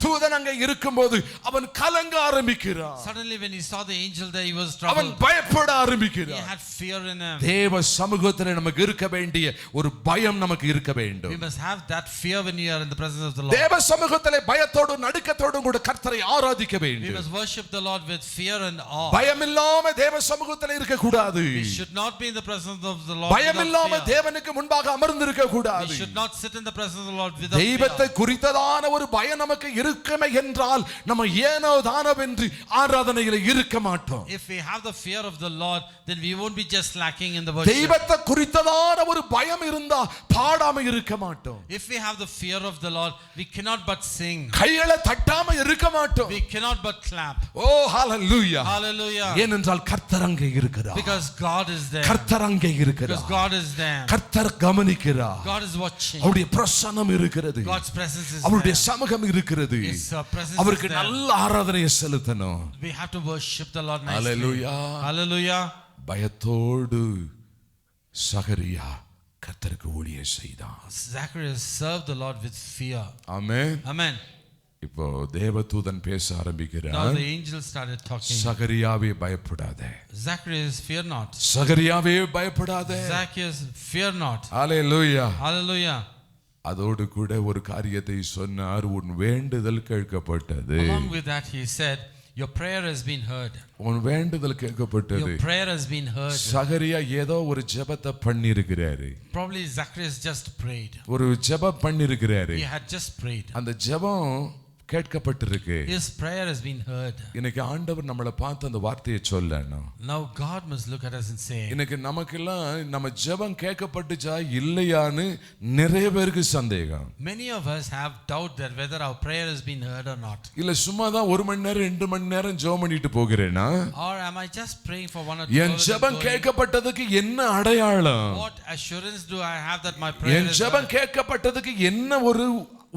தூதன் அங்க இருக்கும்போது அவன் கலங்க ஆரம்பிக்கிறான்.
Suddenly when he saw the angel there, he was
அவன்
troubled.
பயப்பட
He
ஆரம்பிக்கிறான்.
had fear in him.
தேவ சமூகத்தில் நமக்கு இருக்க வேண்டிய ஒரு பயம் நமக்கு இருக்க
We
வேண்டும்.
must have that fear when you are in the presence of the Lord.
தேவ சமூகத்திலே பயத்தோடும் நடுக்கத்தோடும் கூட கர்த்தரை ஆராதிக்க
We
வேண்டும்.
must worship the Lord with fear and awe.
பயமில்லாம தேவ சமூகத்தில் இருக்க கூடாது.
We should not be in the presence of the Lord
பயமில்லாம
without fear.
தேவனுக்கு முன்பாக அமர்ந்திருக்க
We
கூடாது.
should not sit in the presence of the Lord without
தெய்வத்தை
fear.
குறித்ததான ஒரு பயம் நமக்கு இருக்குமே என்றால் நம்ம ஏனோ தானவென்று ஆராதனையில இருக்க மாட்டோம்.
If we have the fear of the Lord, then we won't be just lacking in the worship.
தெய்வத்தை குறித்ததான ஒரு பயம் இருந்தா பாடாம இருக்க மாட்டோம்.
If we have the fear of the Lord, we cannot but sing.
கைகளை தட்டாம இருக்க மாட்டோம்.
We cannot but clap.
O hallelujah.
Hallelujah.
ஏனென்றால் கர்த்தர் அங்கே இருக்கிறார்.
Because God is there.
கர்த்தர் அங்கே இருக்கிறார்.
Because God is there.
கர்த்தர் கவனிக்கிறார்.
God is watching.
அவருடைய பிரசன்னம் இருக்கிறது.
God's presence is
அவருடைய
there.
சமூகம் இருக்கிறது.
His presence
அவருக்கு
is there.
நல்ல ஆராதனையை செலுத்தணும்.
We have to worship the Lord nicely.
Hallelujah.
Hallelujah.
பயத்தோடு சகரியா கர்த்தருக்கு ஊழியம் செய்தான்.
Zacharias served the Lord with fear.
Amen.
Amen.
இப்போ தேவதூதன் பேச
Now
ஆரம்பிக்கிறார்.
the angel started talking.
சகரியாவே பயப்படாதே.
Zacharias, fear not.
சகரியாவே பயப்படாதே.
Zacchaeus, fear not.
Hallelujah.
Hallelujah.
அதோடு கூட ஒரு காரியத்தை சொன்னார், உன் வேண்டுதல் கேட்கப்பட்டது.
Along with that, he said, your prayer has been heard.
உன் வேண்டுதல் கேட்கப்பட்டது.
Your prayer has been heard.
சகரியா ஏதோ ஒரு ஜெபத்தை பண்ணி இருக்கிறாரு.
Probably Zacharias just prayed.
ஒரு ஜெபம் பண்ணி இருக்கிறாரு.
He had just prayed.
அந்த ஜெபம் கேட்கப்பட்டிருக்கு.
His prayer has been heard.
இன்னைக்கு ஆண்டவர் நம்மளை பார்த்து அந்த வார்த்தையை சொல்லணும்.
Now God must look at us and say,
இன்னைக்கு நமக்கெல்லாம் நம்ம ஜெபம் கேட்கப்பட்டுச்சா இல்லையான்னு நிறைய பேருக்கு சந்தேகம்.
many of us have doubt that whether our prayer has been heard or not.
இல்ல சும்மா தான் 1 மணி நேரம் 2 மணி நேரம் ஜெபம் பண்ணிட்டு போகிறேனா?
Or am I just praying for 1 or 2
N
hours?
ஜெபம் கேட்கப்பட்டதுக்கு என்ன அடையாளம்?
What assurance do I have that my prayer
N
is
ஜெபம்
heard?
கேட்கப்பட்டதுக்கு என்ன ஒரு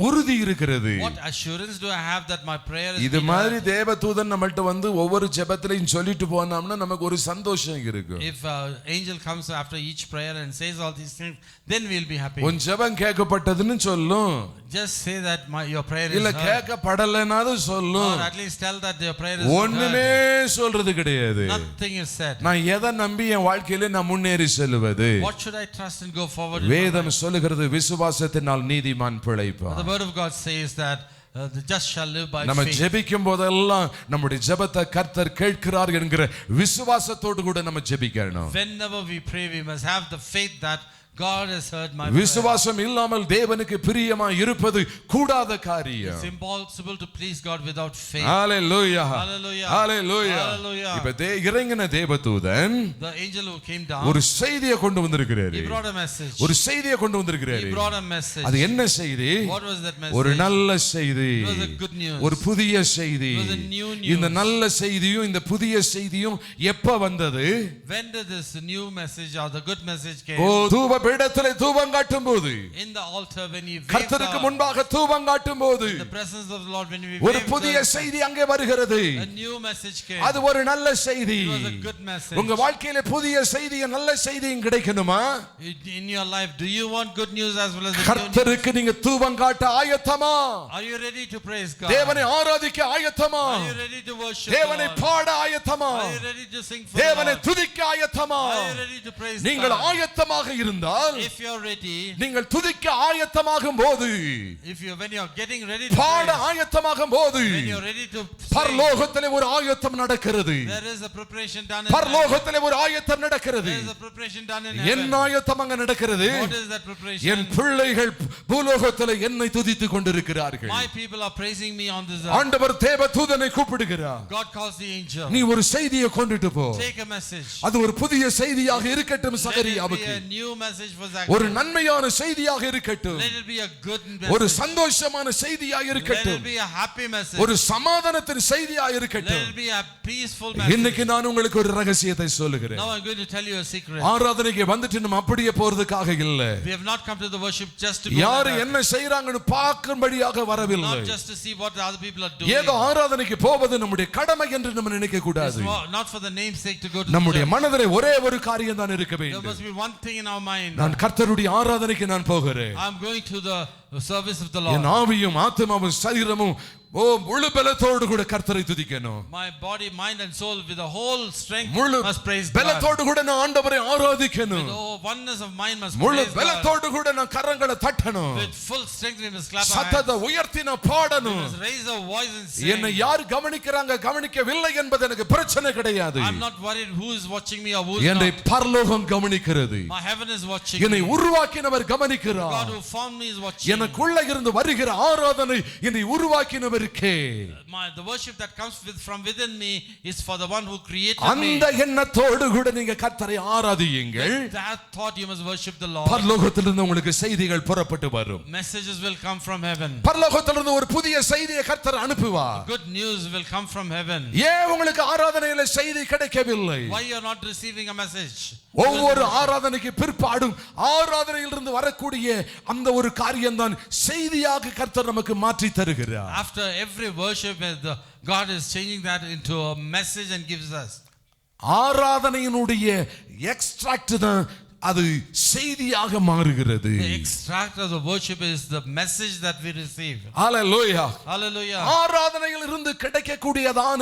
உறுதி இருக்கிறது?
What assurance do I have that my prayer is
இது
being
மாதிரி
heard?
தேவதூதன் நம்மள்ட்ட வந்து ஒவ்வொரு ஜெபத்திலையும் சொல்லிட்டு போனாம்னா நமக்கு ஒரு சந்தோஷம் இருக்கும்.
If an angel comes after each prayer and says all these things, then we'll be happy.
உன் ஜெபம் கேட்கப்பட்டதுன்னு சொல்லும்.
Just say that your prayer is
இல்ல
heard.
கேட்கப்படலைனாது சொல்லும்.
Or at least tell that your prayer is
ஒண்ணுமே
heard.
சொல்றது கிடையாது.
Nothing is said.
நான் எதை நம்பி என் வாழ்க்கையில நான் முன்னேறி செல்வது?
What should I trust and go forward in?
வேதம் சொல்லுகிறது விசுவாசத்தினால் நீதிமான் பிழைப்பான்.
The word of God says that the just shall live by
நம்ம
faith.
ஜெபிக்கும் போதெல்லாம் நம்முடைய ஜெபத்தை கர்த்தர் கேட்கிறார் என்கிற விசுவாசத்தோடு கூட நம்ம ஜெபிக்கணும்.
Whenever we pray, we must have the faith that God has heard my prayer.
விசுவாசம் இல்லாமல் தேவனுக்கு பிரியமாய் இருப்பது கூடாத காரியம்.
It's impossible to please God without faith.
Hallelujah.
Hallelujah.
Hallelujah.
Hallelujah.
இப்ப இறங்கின தேவதூதன்
The angel who came down,
ஒரு செய்தியை கொண்டு வந்திருக்கிறாரு.
he brought a message.
ஒரு செய்தியை கொண்டு
He
வந்திருக்கிறாரு.
brought a message.
அது என்ன செய்தி?
What was that
ஒரு
message?
நல்ல செய்தி.
It was a good news.
ஒரு புதிய செய்தி.
It was a new news.
இந்த நல்ல செய்தியும் இந்த புதிய செய்தியும் எப்ப வந்தது?
When did this new message or the good message came?
ஓ தூப பீடத்திலே தூபம் காட்டும் போது,
In the altar, when he waved
கர்த்தருக்கு
the,
முன்பாக தூபம் காட்டும் போது
in the presence of the Lord, when we
ஒரு
waved
புதிய
the,
செய்தி அங்கே வருகிறது.
a new message came.
அது ஒரு நல்ல செய்தி.
It was a good message.
உங்க வாழ்க்கையில புதிய செய்தியும் நல்ல செய்தியும் கிடைக்கணுமா?
In your life, do you want good news as well as the new news?
கர்த்தருக்கு நீங்க தூபம் காட்ட ஆயத்தமா?
Are you ready to praise God?
தேவனை ஆராதிக்க ஆயத்தமா?
Are you ready to worship
தேவனை
the Lord?
பாட ஆயத்தமா?
Are you ready to sing for the
தேவனை
Lord?
துதிக்க ஆயத்தமா?
Are you ready to praise
நீங்கள்
God?
ஆயத்தமாக இருந்தால்,
If you're ready,
நீங்கள் துதிக்க ஆயத்தமாகும் போது,
when you're getting ready to
பாட
praise,
ஆயத்தமாகும் போது,
when you're ready to sing,
பரலோகத்திலே ஒரு ஆயத்தம் நடக்கிறது.
there is a preparation done in heaven.
பரலோகத்திலே ஒரு ஆயத்தம் நடக்கிறது.
There is a preparation done in
N
heaven.
ஆயத்தம் அங்க நடக்கிறது.
What is that preparation?
என் பிள்ளைகள் பூலோகத்திலே என்னை துதித்துக் கொண்டிருக்கிறார்கள்.
My people are praising me on this earth.
ஆண்டவர் தேவதூதனை கூப்பிடுகிறார்.
God calls the angel.
நீ ஒரு செய்தியை கொண்டுட்டு போ.
Take a message.
அது ஒரு புதிய செய்தியாக இருக்கட்டும்
Let it be
சகரியாவுக்கு.
a new message for
ஒரு
Zacharias.
நன்மையான செய்தியாக இருக்கட்டும்.
Let it be a good
ஒரு
message.
சந்தோஷமான செய்தியாக
Let
இருக்கட்டும்.
it be a happy message.
ஒரு சமாதானத்தின் செய்தியாக
Let
இருக்கட்டும்.
it be a peaceful message.
இன்னைக்கு நான் உங்களுக்கு ஒரு ரகசியத்தை சொல்லுகிறேன்.
Now I'm going to tell you a secret.
ஆராதனைக்கு வந்துட்டு நம்ம அப்படியே போறதுக்காக இல்ல.
We have not come to the worship just to go
யாரு
there.
என்ன செய்றாங்கன்னு பார்க்கும்படியாக வரவில்லை.
Not just to see what the other people are doing.
ஏதோ ஆராதனைக்கு போவது நம்முடைய கடமை என்று நம்ம நினைக்க கூடாது.
It's not for the name's sake to go to
நம்முடைய
the church.
மனதிலே ஒரே ஒரு காரியம் தான் இருக்க
There
வேண்டும்.
must be one thing in our mind.
நான் கர்த்தருடைய ஆராதனைக்கு நான் போகிறேன்.
I'm going to the service of the
N
Lord.
ஆவியும் ஆத்துமாவும் சரீரமும் ஓ முழு பலத்தோடு கூட கர்த்தரை துதிக்கணும்.
My body, mind and soul with the whole strength
முழு
must praise God.
பலத்தோடு கூட நான் ஆண்டவரை ஆராதிக்கணும்.
With all oneness of mind must
முழு
praise God.
பலத்தோடு கூட நான் கரங்களை தட்டணும்.
With full strength we must clap our hands.
சத்தத்தை உயர்த்தி நான் பாடணும்.
We must raise our voice and sing.
என்னை யார் கவனிக்கறாங்க கவனிக்கவில்லை என்பது எனக்கு பிரச்சனை கிடையாது.
I'm not worried who is watching me or who is
என்னை
not.
பரலோகம் கவனிக்கிறது.
My heaven is watching
என்னை
me.
உருவாக்கினவர் கவனிக்கிறார்.
God who formed me is watching.
எனக்குள்ள இருந்து வருகிற ஆராதனை என்னை உருவாக்கினவருக்கே.
The worship that comes from within me is for the one who created me.
அந்த எண்ணத்தோடு கூட நீங்க கர்த்தரை ஆராதியுங்கள்.
That thought you must worship the Lord.
பரலோகத்திலிருந்து உங்களுக்கு செய்திகள் புறப்பட்டு வரும்.
Messages will come from heaven.
பரலோகத்திலிருந்து ஒரு புதிய செய்தியை கர்த்தர் அனுப்புவார்.
Good news will come from heaven.
ஏன் உங்களுக்கு ஆராதனையில செய்தி கிடைக்கவில்லை?
Why you are not receiving a message?
ஒவ்வொரு ஆராதனைக்கு பிற்பாடும் ஆராதனையிலிருந்து வரக்கூடிய அந்த ஒரு காரியம்தான் செய்தியாக கர்த்தர் நமக்கு மாற்றி தருகிறார்.
After every worship God is changing that into a message and gives us.
ஆராதனையினுடைய எக்ஸ்ட்ராக்ட் தான் அது செய்தியாக மாறுகிறது.
The extract of the worship is the message that we receive.
Hallelujah.
Hallelujah.
ஆராதனையில் இருந்து கிடைக்கக்கூடியதான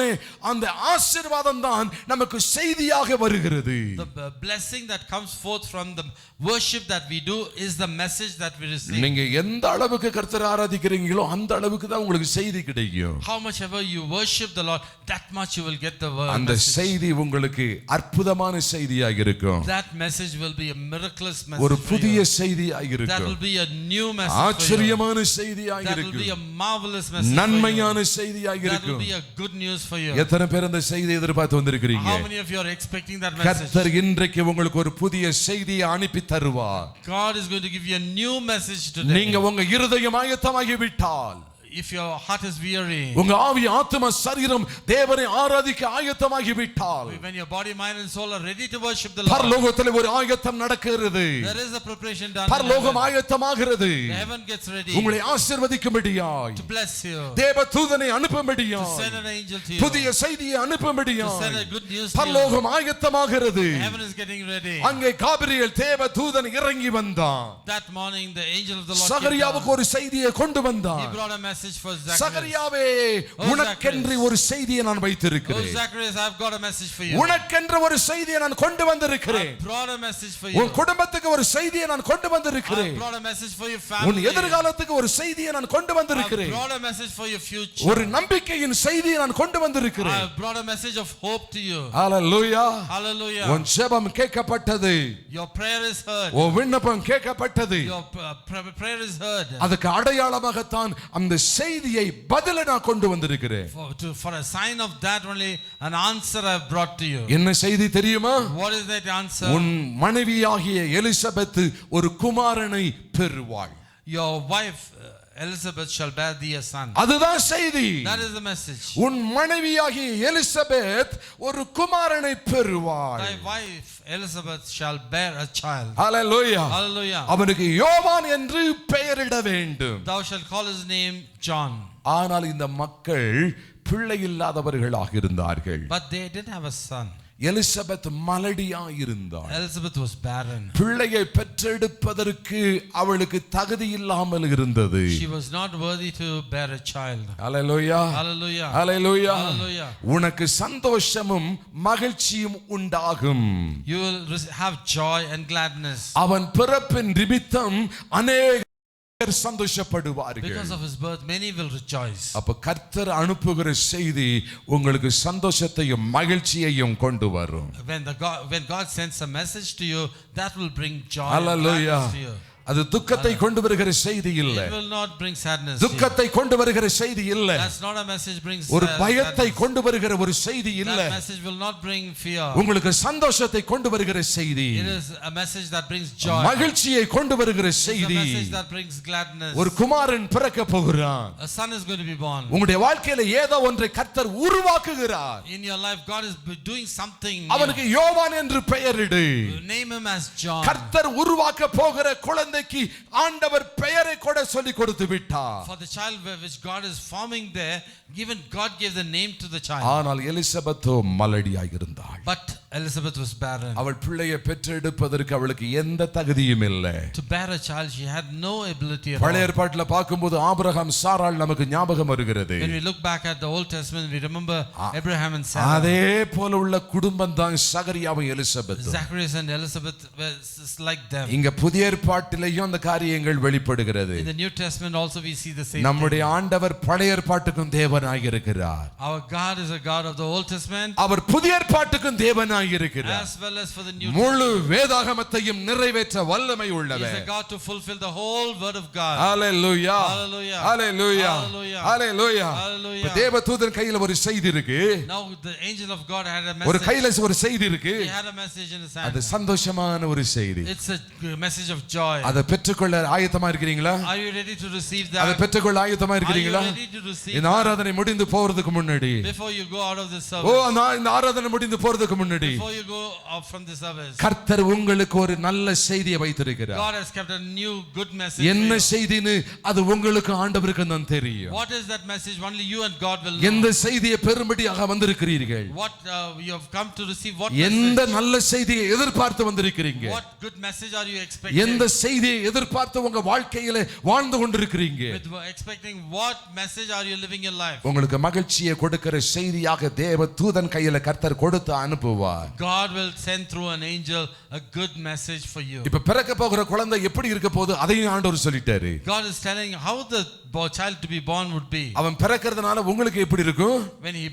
அந்த ஆசீர்வாதம் தான் நமக்கு செய்தியாக வருகிறது.
The blessing that comes forth from the worship that we do is the message that we receive.
நீங்க எந்த அளவுக்கு கர்த்தரை ஆராதிக்கிறீங்களோ அந்த அளவுக்கு தான் உங்களுக்கு செய்தி கிடைக்கும்.
How much ever you worship the Lord, that much you will get the word.
அந்த செய்தி உங்களுக்கு அற்புதமான செய்தியாக இருக்கும்.
That message will be a miraculous message.
ஒரு புதிய செய்தியாக இருக்கும்.
That will be a new message.
ஆச்சரியமான செய்தியாக இருக்கும்.
That will be a marvelous message.
நன்மையான செய்தியாக இருக்கும்.
That will be a good news for you.
எத்தனை பேர் அந்த செய்தியை எதிர்பார்த்து வந்திருக்கிறீங்க?
How many of you are expecting that message?
கர்த்தர் இன்றைக்கு உங்களுக்கு ஒரு புதிய செய்தியை அனுப்பி தருவார்.
God is going to give you a new message today.
நீங்க உங்க இருதயம் ஆயத்தமாகி விட்டால்,
if your heart is weary,
உங்க ஆவி ஆத்தும சரீரம் தேவனை ஆராதிக்க ஆயத்தமாகி விட்டால்,
when your body, mind and soul are ready to worship the Lord,
பரலோகத்திலே ஒரு ஆயத்தம் நடக்கிறது.
there is a preparation done.
பரலோகம் ஆயத்தமாகிறது.
Heaven gets ready
உங்களை ஆசீர்வதிக்கும்படியாய்,
to bless you,
தேவ தூதனை
to
அனுப்பும்படியாய்,
send an angel to you,
புதிய செய்தியை
to
அனுப்பும்படியாய்
send a good news to you.
பரலோகம் ஆயத்தமாகிறது.
Heaven is getting ready.
அங்கே காபிரியேல் தேவ தூதன் இறங்கி வந்தான்.
That morning the angel of the Lord
சகரியாவுக்கு ஒரு செய்தியை கொண்டு வந்தான்.
he brought a message for Zacharias.
சகரியாவே, உனக்கென்று ஒரு செய்தியை நான் வைத்திருக்கிறேன்.
Zacharias, I've got a message for you.
உனக்கென்று ஒரு செய்தியை நான் கொண்டு வந்திருக்கிறேன்.
I brought a message for you.
உன் குடும்பத்துக்கு ஒரு செய்தியை நான் கொண்டு வந்திருக்கிறேன்.
I brought a message for your
உன்
family.
எதிர்காலத்துக்கு ஒரு செய்தியை நான் கொண்டு
I
வந்திருக்கிறேன்.
brought a message for your future.
ஒரு நம்பிக்கையின் செய்தியை நான் கொண்டு வந்திருக்கிறேன்.
I brought a message of hope to you.
Hallelujah.
Hallelujah.
உன் ஜெபம் கேட்கப்பட்டது.
Your prayer is heard.
உன் விண்ணப்பம் கேட்கப்பட்டது.
Your prayer is heard.
அதுக்கு அடையாளமாகத்தான் அந்த செய்தியை பதிலை நான் கொண்டு வந்திருக்கிறேன்.
For a sign of that only an answer I have brought to you.
என்ன செய்தி தெரியுமா?
What is that answer?
உன் மனைவியாகிய எலிசபெத் ஒரு குமாரனை பெறுவாள்.
Your wife Elizabeth shall bear thee a son.
அதுதான் செய்தி.
That is the message.
உன் மனைவியாகிய எலிசபெத் ஒரு குமாரனை பெறுவாள்.
Thy wife Elizabeth shall bear a child.
Hallelujah.
Hallelujah.
அவனுக்கு யோவான் என்று பெயரிட வேண்டும்.
Thou shalt call his name John.
ஆனால் இந்த மக்கள் பிள்ளை இல்லாதவர்களாக இருந்தார்கள்.
But they didn't have a son.
Elizabeth மலடியாய் இருந்தாள்.
Elizabeth was barren.
பிள்ளையை பெற்றெடுப்பதற்கு அவளுக்கு தகுதி இல்லாமல் இருந்தது.
She was not worthy to bear a child.
Hallelujah.
Hallelujah.
Hallelujah.
Hallelujah.
உனக்கு சந்தோஷமும் மகிழ்ச்சியும் உண்டாகும்.
You will have joy and gladness.
அவன் பிறப்பின் நிமித்தம் அநேகர் சந்தோஷப்படுவார்கள்.
Because of his birth many will rejoice.
அப்ப கர்த்தர் அனுப்புகிற செய்தி உங்களுக்கு சந்தோஷத்தையும் மகிழ்ச்சியையும் கொண்டு வரும்.
When God sends a message to you, that will bring joy and
Hallelujah.
gladness to you.
அது துக்கத்தை கொண்டு வருகிற செய்தி இல்ல.
It will not bring sadness.
துக்கத்தை கொண்டு வருகிற செய்தி இல்ல.
That's not a message brings
ஒரு பயத்தை கொண்டு வருகிற ஒரு செய்தி இல்ல.
That message will not bring fear.
உங்களுக்கு சந்தோஷத்தை கொண்டு வருகிற செய்தி.
It is a message that brings joy.
மகிழ்ச்சியை கொண்டு வருகிற செய்தி.
It's a message that brings gladness.
ஒரு குமாரன் பிறக்க போகிறான்.
A son is going to be born.
உங்களுடைய வாழ்க்கையில ஏதோ ஒன்றை கர்த்தர் உருவாக்குகிறார்.
In your life God is doing something.
அவனுக்கு யோவான் என்று பெயரிடு.
Name him as John.
கர்த்தர் உருவாக்க போகிற குழந்தை குழந்தைக்கு ஆண்டவர் பெயரை கூட சொல்லி கொடுத்து விட்டார்.
For the child which God is forming there, even God gave the name to the child.
ஆனால் எலிசபெத்தோ மலடியாய் இருந்தாள்.
But Elizabeth was barren.
அவள் பிள்ளையை பெற்றெடுப்பதற்கு அவளுக்கு எந்த தகுதியும் இல்லை.
To bear a child, she had no ability at
பழைய
all.
ஏற்பாட்டில் பார்க்கும்போது ஆபிரகாம் சாராள் நமக்கு ஞாபகம் வருகிறது.
When we look back at the Old Testament, we remember Abraham and Sarah.
அதே போல உள்ள குடும்பம் தான் சகரியாவும் எலிசபெத்தும்.
Zacharias and Elizabeth were like them.
இங்க புதிய ஏற்பாட்டிலேயும் அந்த காரியங்கள் வெளிப்படுகிறது.
In the New Testament also we see the same thing.
நம்முடைய ஆண்டவர் பழைய ஏற்பாட்டுக்கும் தேவனாய் இருக்கிறார்.
Our God is a God of the Old Testament.
அவர் புதிய ஏற்பாட்டுக்கும் தேவனாய் இருக்கிறார்.
As well as for the New
முழு
Testament.
வேதாகமத்தையும் நிறைவேற்ற வல்லமை
He is
உள்ளவர்.
a God to fulfill the whole word of God.
Hallelujah
Hallelujah.
Hallelujah
Hallelujah.
Hallelujah.
Hallelujah.
தேவதூதன் கையில ஒரு செய்தி இருக்கு.
Now the angel of God had a
ஒரு
message.
கையில ஒரு செய்தி இருக்கு.
He had a message in his
அது
hand.
சந்தோஷமான ஒரு செய்தி.
It's a message of joy.
அதை பெற்றுக்கொள்ள ஆயத்தமா இருக்கிறீங்களா?
Are you ready to receive
அதை
that?
பெற்றுக்கொள்ள ஆயத்தமா
Are you
இருக்கிறீங்களா?
ready to receive
இந்த
that?
ஆராதனை முடிந்து போறதுக்கு முன்னாடி
Before you go out of this
O
service.
இந்த ஆராதனை முடிந்து போறதுக்கு முன்னாடி
Before you go out from this service.
கர்த்தர் உங்களுக்கு ஒரு நல்ல செய்தியை வைத்திருக்கிறார்.
God has kept a new good message.
என்ன
for you.
செய்தின்னு அது உங்களுக்கு ஆண்டவருக்கு தான் தெரியும்.
What is that message? Only you and God will
எந்த
know.
செய்தியை பெறும்படியாக வந்திருக்கிறீர்கள்?
What you have come to receive? What
எந்த
message?
நல்ல செய்தியை எதிர்பார்த்து வந்திருக்கிறீங்க?
What good message are you expecting?
எந்த செய்தியை எதிர்பார்த்து உங்க வாழ்க்கையில வாழ்ந்து கொண்டிருக்கிறீங்க?
With expecting what message are you living your life?
உங்களுக்கு மகிழ்ச்சியை கொடுக்கிற செய்தியாக தேவ தூதன் கையில கர்த்தர் கொடுத்து அனுப்புவார்.
God will send through an angel a good message for you.
இப்ப பிறக்க போகிற குழந்தை எப்படி இருக்க போகுது அதையும் ஆண்டவர் சொல்லிட்டாரு.
God is telling how the child to be born would be.
அவன் பிறக்கிறதுனால உங்களுக்கு எப்படி இருக்கும்?
When he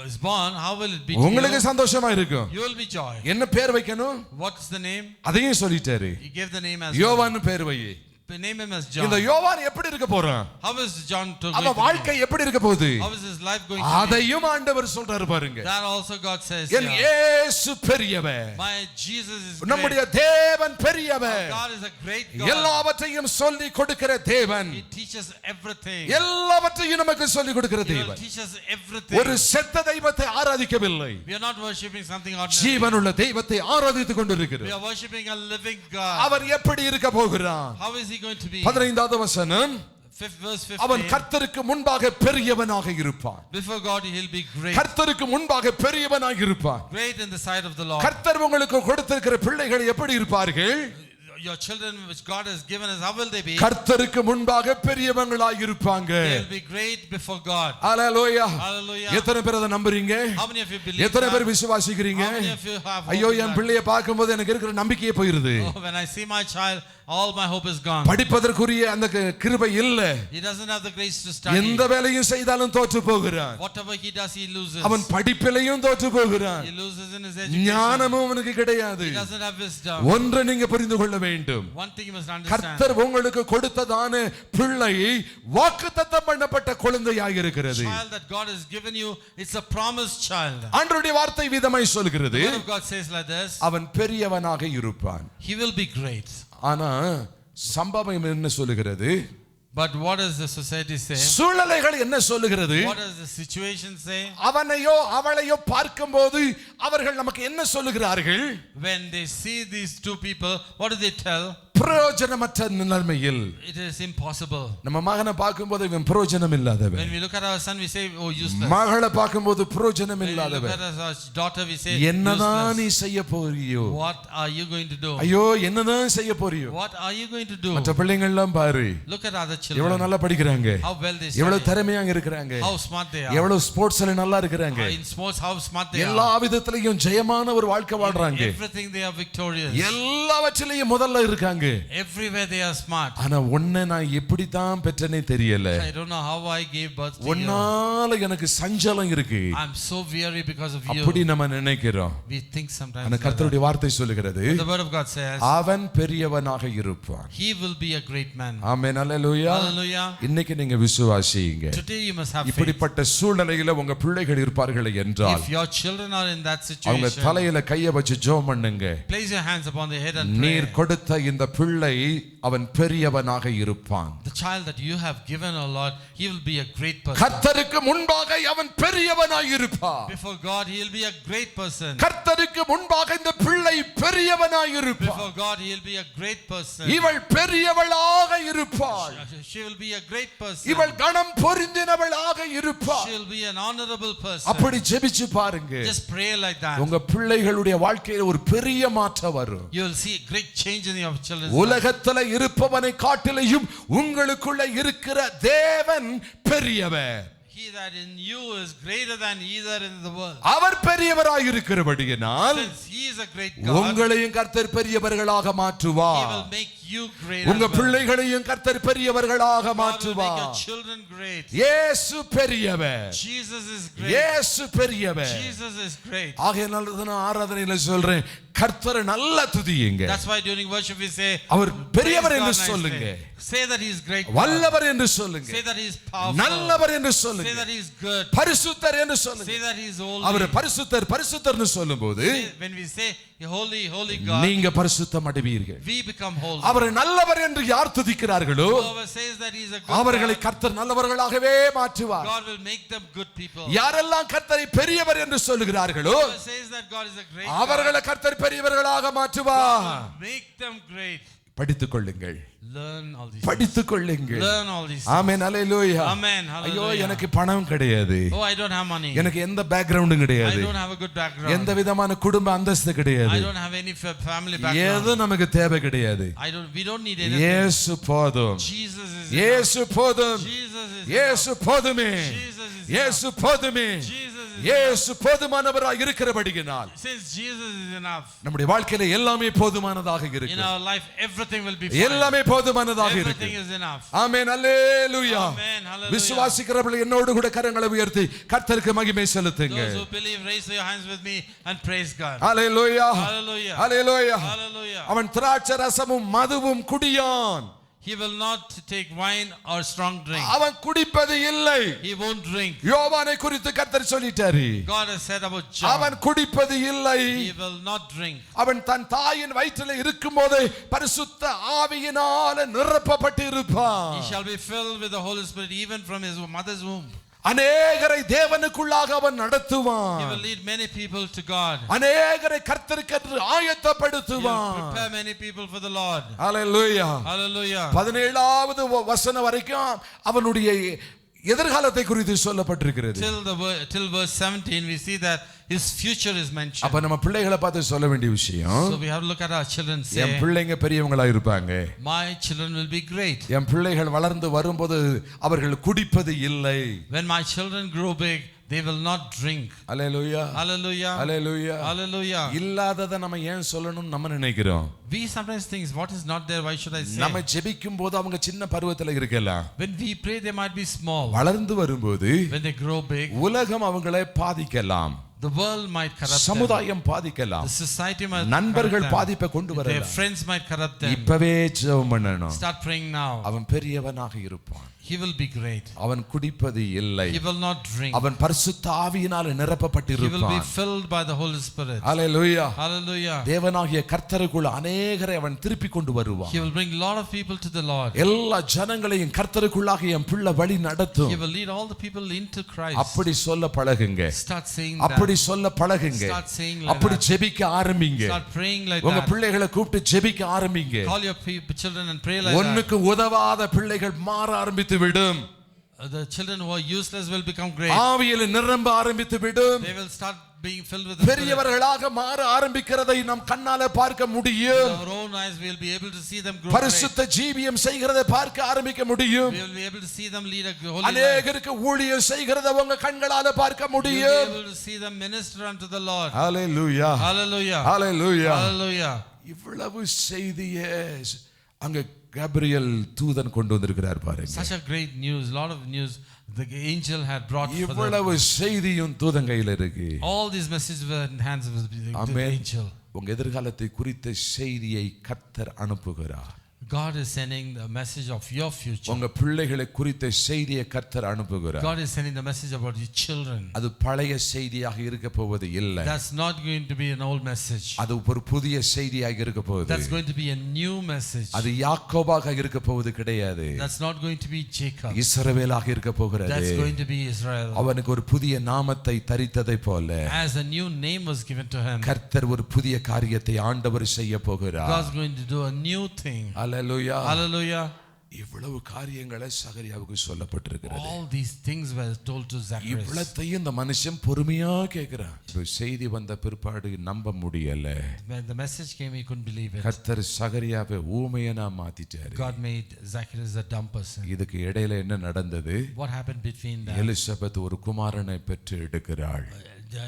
is born, how will it be to
உங்களுக்கு
you?
சந்தோஷமா இருக்கும்.
You will be joy.
என்ன பேர் வைக்கணும்?
What is the name?
அதையும் சொல்லிட்டாரு.
He gave the name as
யோவான் பேர் வை.
Name him as John.
இந்த யோவான் எப்படி இருக்க போறான்?
How is John to
அவ வாழ்க்கை எப்படி இருக்க போகுது?
How is his life going to be?
அதையும் ஆண்டவர் சொல்றாரு பாருங்க.
That also God says.
N
Yeah.
இயேசு பெரியவர்.
My Jesus is
நம்முடைய
great.
தேவன் பெரியவர்.
God is a great God.
எல்லாவற்றையும் சொல்லி கொடுக்கிற தேவன்.
He teaches everything.
எல்லாவற்றையும் நமக்கு சொல்லி கொடுக்கிற
He will
தேவன்.
teach us everything.
ஒரு செத்த தெய்வத்தை ஆராதிக்கவில்லை.
We are not worshipping something ordinary.
ஜீவனுள்ள தெய்வத்தை ஆராதித்துக்
We
கொண்டிருக்கிறோம்.
are worshipping a living God.
அவர் எப்படி இருக்க போகிறார்?
How is he going to be?
15வது வசனம்,
Verse
அவன்
15.
கர்த்தருக்கு முன்பாக பெரியவனாக இருப்பான்.
Before God he'll be great.
கர்த்தருக்கு முன்பாக பெரியவனாக இருப்பான்.
Great in the sight of the Lord.
கர்த்தர் உங்களுக்கு கொடுத்திருக்கிற பிள்ளைகள் எப்படி இருப்பார்கள்?
Your children which God has given us, how will they be?
கர்த்தருக்கு முன்பாக பெரியவங்களாக இருப்பாங்க.
They will be great before God.
Hallelujah.
Hallelujah.
எத்தனை பேர் அதை நம்புறீங்க?
How many of you believe
எத்தனை பேர்
that?
விசுவாசிக்கிறீங்க?
How many of you have hope
ஐயோ
in
என்
that?
பிள்ளையை பார்க்கும்போது எனக்கு இருக்கிற நம்பிக்கையே போயிருது.
Oh, when I see my child, all my hope is gone.
படிப்பதற்குரிய அந்த கிருபை இல்ல.
He doesn't have the grace to study.
எந்த வேலையும் செய்தாலும் தோற்று போகிறான்.
Whatever he does, he loses.
அவன் படிப்பிலையும் தோற்று போகிறான்.
He loses in his education.
ஞானமும் அவனுக்கு கிடையாது.
He doesn't have wisdom.
ஒன்றை நீங்க புரிந்து கொள்ள வேண்டும்.
One thing you must understand.
கர்த்தர் உங்களுக்கு கொடுத்ததான பிள்ளை வாக்குத்தத்தம் பண்ணப்பட்ட குழந்தையாக இருக்கிறது.
Child that God has given you, it's a promised child.
ஆண்டவருடைய வார்த்தை விதமாய் சொல்கிறது,
The word of God says like this.
அவன் பெரியவனாக இருப்பான்.
He will be great.
ஆனா சம்பவம் என்ன சொல்லுகிறது?
But what does the society say?
சூழ்நிலைகள் என்ன சொல்லுகிறது?
What does the situation say?
அவனையோ அவளையோ பார்க்கும்போது அவர்கள் நமக்கு என்ன சொல்லுகிறார்கள்?
When they see these two people, what do they tell?
பிரயோஜனமற்ற நிலைமையில்.
It is impossible.
நம்ம மகனை பார்க்கும்போது இவன் பிரயோஜனம் இல்லாதவன்.
When we look at our son, we say, oh, useless.
மகளை பார்க்கும்போது பிரயோஜனம்
When we look
இல்லாதவன்.
at our daughter, we say,
என்னதான் நீ
useless.
செய்ய போறியோ?
What are you going to do?
ஐயோ என்னதான் செய்ய போறியோ?
What are you going to do?
மற்ற பிள்ளைகள் எல்லாம் பாரு,
Look at other
எவ்வளவு
children.
நல்லா படிக்கிறாங்க,
How well they
எவ்வளவு
study.
திறமையாக இருக்கிறாங்க,
How smart they are.
எவ்வளவு ஸ்போர்ட்ஸ்ல நல்லா இருக்கிறாங்க,
In sports, how smart they
எல்லா
are.
விதத்திலையும் ஜெயமான ஒரு வாழ்க்கை வாழ்றாங்க,
Everything they are victorious.
எல்லாவற்றிலையும் முதல்ல இருக்காங்க.
Everywhere they are smart.
ஆனா உன்னை நான் எப்படி தான் பெற்றனே தெரியல.
I don't know how I gave birth to you.
உன்னால எனக்கு சஞ்சலம் இருக்கு.
I'm so weary because of you.
அப்படி நம்ம நினைக்கிறோம்.
We think sometimes.
ஆனா கர்த்தருடைய வார்த்தை சொல்லுகிறது,
The word of God says,
அவன் பெரியவனாக இருப்பான்.
he will be a great man.
Amen. Hallelujah.
Hallelujah.
இன்னைக்கு நீங்க விசுவாசிங்க.
Today you must have faith.
இப்படிப்பட்ட சூழ்நிலையில உங்க பிள்ளைகள் இருப்பார்கள் என்றால்
If your children are in that
அவங்க
situation,
தலையில கைய வச்சு ஜெபம் பண்ணுங்க.
place your hands upon their head and pray.
நீர் கொடுத்த இந்த பிள்ளை அவன் பெரியவனாக இருப்பான்.
The child that you have given, O Lord, he will be a great person.
கர்த்தருக்கு முன்பாக அவன் பெரியவனாய் இருப்பான்.
Before God, he will be a great person.
கர்த்தருக்கு முன்பாக இந்த பிள்ளை பெரியவனாய் இருப்பான்.
Before God, he will be a great person.
இவள் பெரியவளாக இருப்பாள்.
She will be a great person.
இவள் கணம் பொருந்தினவளாக இருப்பாள்.
She will be an honorable person.
அப்படி ஜெபிச்சு பாருங்க.
Just pray like that.
உங்க பிள்ளைகளுடைய வாழ்க்கையில ஒரு பெரிய மாற்றம் வரும்.
You will see great change in your children's life.
உலகத்துல இருப்பவனை காட்டிலும் உங்களுக்குள்ள இருக்கிற தேவன் பெரியவர்.
He that in you is greater than he that in the world.
Our பெரியவராய் இருக்கிறபடியினால்
Since he is a great God,
உங்களையும் கர்த்தர் பெரியவர்களாக மாற்றுவார்.
he will make you great.
உங்க பிள்ளைகளையும் கர்த்தர் பெரியவர்களாக
God will make
மாற்றுவார்.
your children great.
இயேசு பெரியவர்.
Jesus is great.
இயேசு பெரியவர்.
Jesus is great.
ஆகையால் நான் ஆராதனையில சொல்றேன், கர்த்தரை நல்லா துதியுங்க.
That's why during worship we say
அவர் பெரியவர்
praise
என்று
God
சொல்லுங்க.
nicely. Say that he is great.
வல்லவர் என்று சொல்லுங்க.
Say that he is powerful.
நல்லவர் என்று
Say
சொல்லுங்க.
that he is good.
பரிசுத்தர் என்று சொல்லுங்க.
Say that he is holy.
அவர் பரிசுத்தர் பரிசுத்தர்னு சொல்லும்போது
When we say holy, holy God,
நீங்க பரிசுத்தம் அடைவீர்கள்.
we become holy.
அவரை நல்லவர் என்று யார் துதிக்கிறார்களோ
Whoever says that he is a good
அவர்களை
God,
கர்த்தர் நல்லவர்களாகவே மாற்றுவார்.
God will make them good people.
யாரெல்லாம் கர்த்தரை பெரியவர் என்று சொல்லுகிறார்களோ
Whoever says that God is a great God,
அவர்களை கர்த்தர் பெரியவர்களாக மாற்றுவார்.
make them great.
படித்துக் கொள்ளுங்கள்.
Learn all these.
படித்துக் கொள்ளுங்கள்.
Learn all these.
Amen hallelujah.
Amen.
ஐயோ
Hallelujah.
எனக்கு பணம் கிடையாது.
Oh, I don't have money.
எனக்கு எந்த பேக்ரவுண்டும்
I
கிடையாது.
don't have a good background.
எந்த விதமான குடும்ப அந்தஸ்து
I
கிடையாது.
don't have any family background.
ஏதும் நமக்கு தேவை கிடையாது.
We don't need anything.
இயேசு போதும்.
Jesus is enough.
இயேசு போதும்.
Jesus is
இயேசு போதுமே.
Jesus is
இயேசு போதுமே.
Jesus is
இயேசு போதுமானவராய் இருக்கிறபடியினால்
Since Jesus is enough,
நம்முடைய வாழ்க்கையில எல்லாமே போதுமானதாக
in
இருக்கு.
our life everything will be fine.
எல்லாமே போதுமானதாக இருக்கு.
Everything is enough.
Amen hallelujah.
Amen. Hallelujah.
விசுவாசிக்கிறவர்கள் என்னோடு கூட கரங்களை உயர்த்தி கர்த்தருக்கு மகிமை செலுத்துங்க.
Those who believe, raise your hands with me and praise God.
Hallelujah.
Hallelujah.
Hallelujah.
Hallelujah.
அவன் திராட்சை ரசமும் மதுவும் குடியான்.
He will not take wine or strong drink.
அவன் குடிப்பது இல்லை.
He won't drink.
யோவானை குறித்து கர்த்தர் சொல்லிட்டாரு.
God has said about John.
அவன் குடிப்பது இல்லை.
He will not drink.
அவன் தன் தாயின் வயிற்றில் இருக்கும்போது பரிசுத்த ஆவியினால நிரப்பப்பட்டு இருப்பான்.
He shall be filled with the Holy Spirit even from his mother's womb.
அநேகரை தேவனுக்குள்ளாக அவன்
He
நடத்துவான்.
will lead many people to God.
அநேகரை கர்த்தருக்கு
He will
ஆயத்தப்படுத்துவான்.
prepare many people for the Lord.
Hallelujah.
Hallelujah.
17வது வசனம் வரைக்கும் அவனுடைய எதிர்காலத்தை குறித்து சொல்லப்பட்டிருக்கிறது.
Till verse 17 we see that his future is mentioned.
அப்ப நம்ம பிள்ளைகளை பார்த்து சொல்ல வேண்டிய விஷயம்,
So we have to look at our children and
N
say,
பிள்ளைங்க பெரியவங்களா இருப்பாங்க.
my children will be great.
என் பிள்ளைகள் வளர்ந்து வரும்போது அவர்கள் குடிப்பது இல்லை.
When my children grow big, they will not drink.
Hallelujah.
Hallelujah.
Hallelujah.
Hallelujah.
இல்லாததை நம்ம ஏன் சொல்லணும்னு நம்ம நினைக்கிறோம்.
We sometimes think, what is not there, why should I say?
நம்ம ஜெபிக்கும் போது அவங்க சின்ன பருவத்துல இருக்கலாம்.
When we pray, they might be small.
வளர்ந்து வரும்போது
When they grow big,
உலகம் அவங்களை பாதிக்கலாம்.
the world might corrupt them.
சமுதாயம் பாதிக்கலாம்.
The society might
நண்பர்கள்
corrupt them.
பாதிப்பை கொண்டு
Their
வரலாம்.
friends might corrupt them.
இப்பவே ஜெபம் பண்ணணும்.
Start praying now.
அவன் பெரியவனாக இருப்பான்.
He will be great.
அவன் குடிப்பது இல்லை.
He will not drink.
அவன் பரிசுத்த ஆவியினால நிரப்பப்பட்டு
He will be
இருப்பான்.
filled by the Holy Spirit.
Hallelujah.
Hallelujah.
தேவனாகிய கர்த்தருக்குள்ள அநேகரை அவன் திருப்பி கொண்டு வருவான்.
He will bring a lot of people to the Lord.
எல்லா ஜனங்களையும் கர்த்தருக்குள்ளாக என் பிள்ளை வழி நடத்தும்.
He will lead all the people into Christ.
அப்படி சொல்ல பழகுங்க.
Start saying
அப்படி
that.
சொல்ல பழகுங்க.
Start saying like
அப்படி
that.
ஜெபிக்க ஆரம்பிங்க.
Start praying like
உங்க
that.
பிள்ளைகளை கூப்பிட்டு ஜெபிக்க ஆரம்பிங்க.
Call your children and pray like that.
ஒண்ணுக்கு உதவாத பிள்ளைகள் மாற ஆரம்பித்து விடும்.
The children who are useless will become great.
ஆவியில நிரம்ப ஆரம்பித்து விடும்.
They will start being filled with the Spirit.
பெரியவர்களாக மாற ஆரம்பிக்கிறதை நாம் கண்ணால பார்க்க முடியும்.
With our own eyes we will be able to see them grow.
பரிசுத்த ஜீவியம் செய்கிறதை பார்க்க ஆரம்பிக்க முடியும்.
We will be able to see them lead a holy life.
அநேகருக்கு ஊழியம் செய்கிறதை உங்க கண்களால பார்க்க
We will
முடியும்.
be able to see them minister unto the Lord.
Hallelujah.
Hallelujah.
Hallelujah.
Hallelujah.
இவ்வளவு செய்தியே அங்க கேப்ரியல் தூதன் கொண்டு வந்திருக்கிறார் பாருங்க.
Such a great news, lot of news the angel had brought for
இவ்வளவு
them.
செய்தியும் தூதன் கையில இருக்கு.
All these messages were in the hands of the
Amen.
angel.
உங்க எதிர்காலத்தை குறித்த செய்தியை கர்த்தர் அனுப்புகிறார்.
God is sending the message of your future.
உங்க பிள்ளைகளை குறித்த செய்தியை கர்த்தர் அனுப்புகிறார்.
God is sending the message about your children.
அது பழைய செய்தியாக இருக்க போவது இல்லை.
That's not going to be an old message.
அது ஒரு புதிய செய்தியாக இருக்க போகுது.
That's going to be a new message.
அது யாக்கோபாக இருக்க போவது கிடையாது.
That's not going to be Jacob.
இஸ்ரவேலாக இருக்க போகிறது.
That's going to be Israel.
அவனுக்கு ஒரு புதிய நாமத்தை தரித்ததை போல
As a new name was given to him,
கர்த்தர் ஒரு புதிய காரியத்தை ஆண்டவர் செய்ய போகிறார்.
God's going to do a new thing.
Hallelujah.
Hallelujah.
இவ்வளவு காரியங்களை சகரியாவுக்கு சொல்லப்பட்டிருக்கிறது.
All these things were told to Zacharias.
இவ்வளத்தையும் இந்த மனுஷன் பொறுமையா கேக்குறான். செய்தி வந்த பிற்பாடு நம்ப முடியல.
When the message came, he couldn't believe it.
கர்த்தர் சகரியாவை ஊமையனா மாத்திட்டாரு.
God made Zacharias a dumb person.
இதுக்கு இடையில என்ன நடந்தது?
What happened between that?
Elizabeth ஒரு குமாரனை பெற்று எடுக்கிறாள்.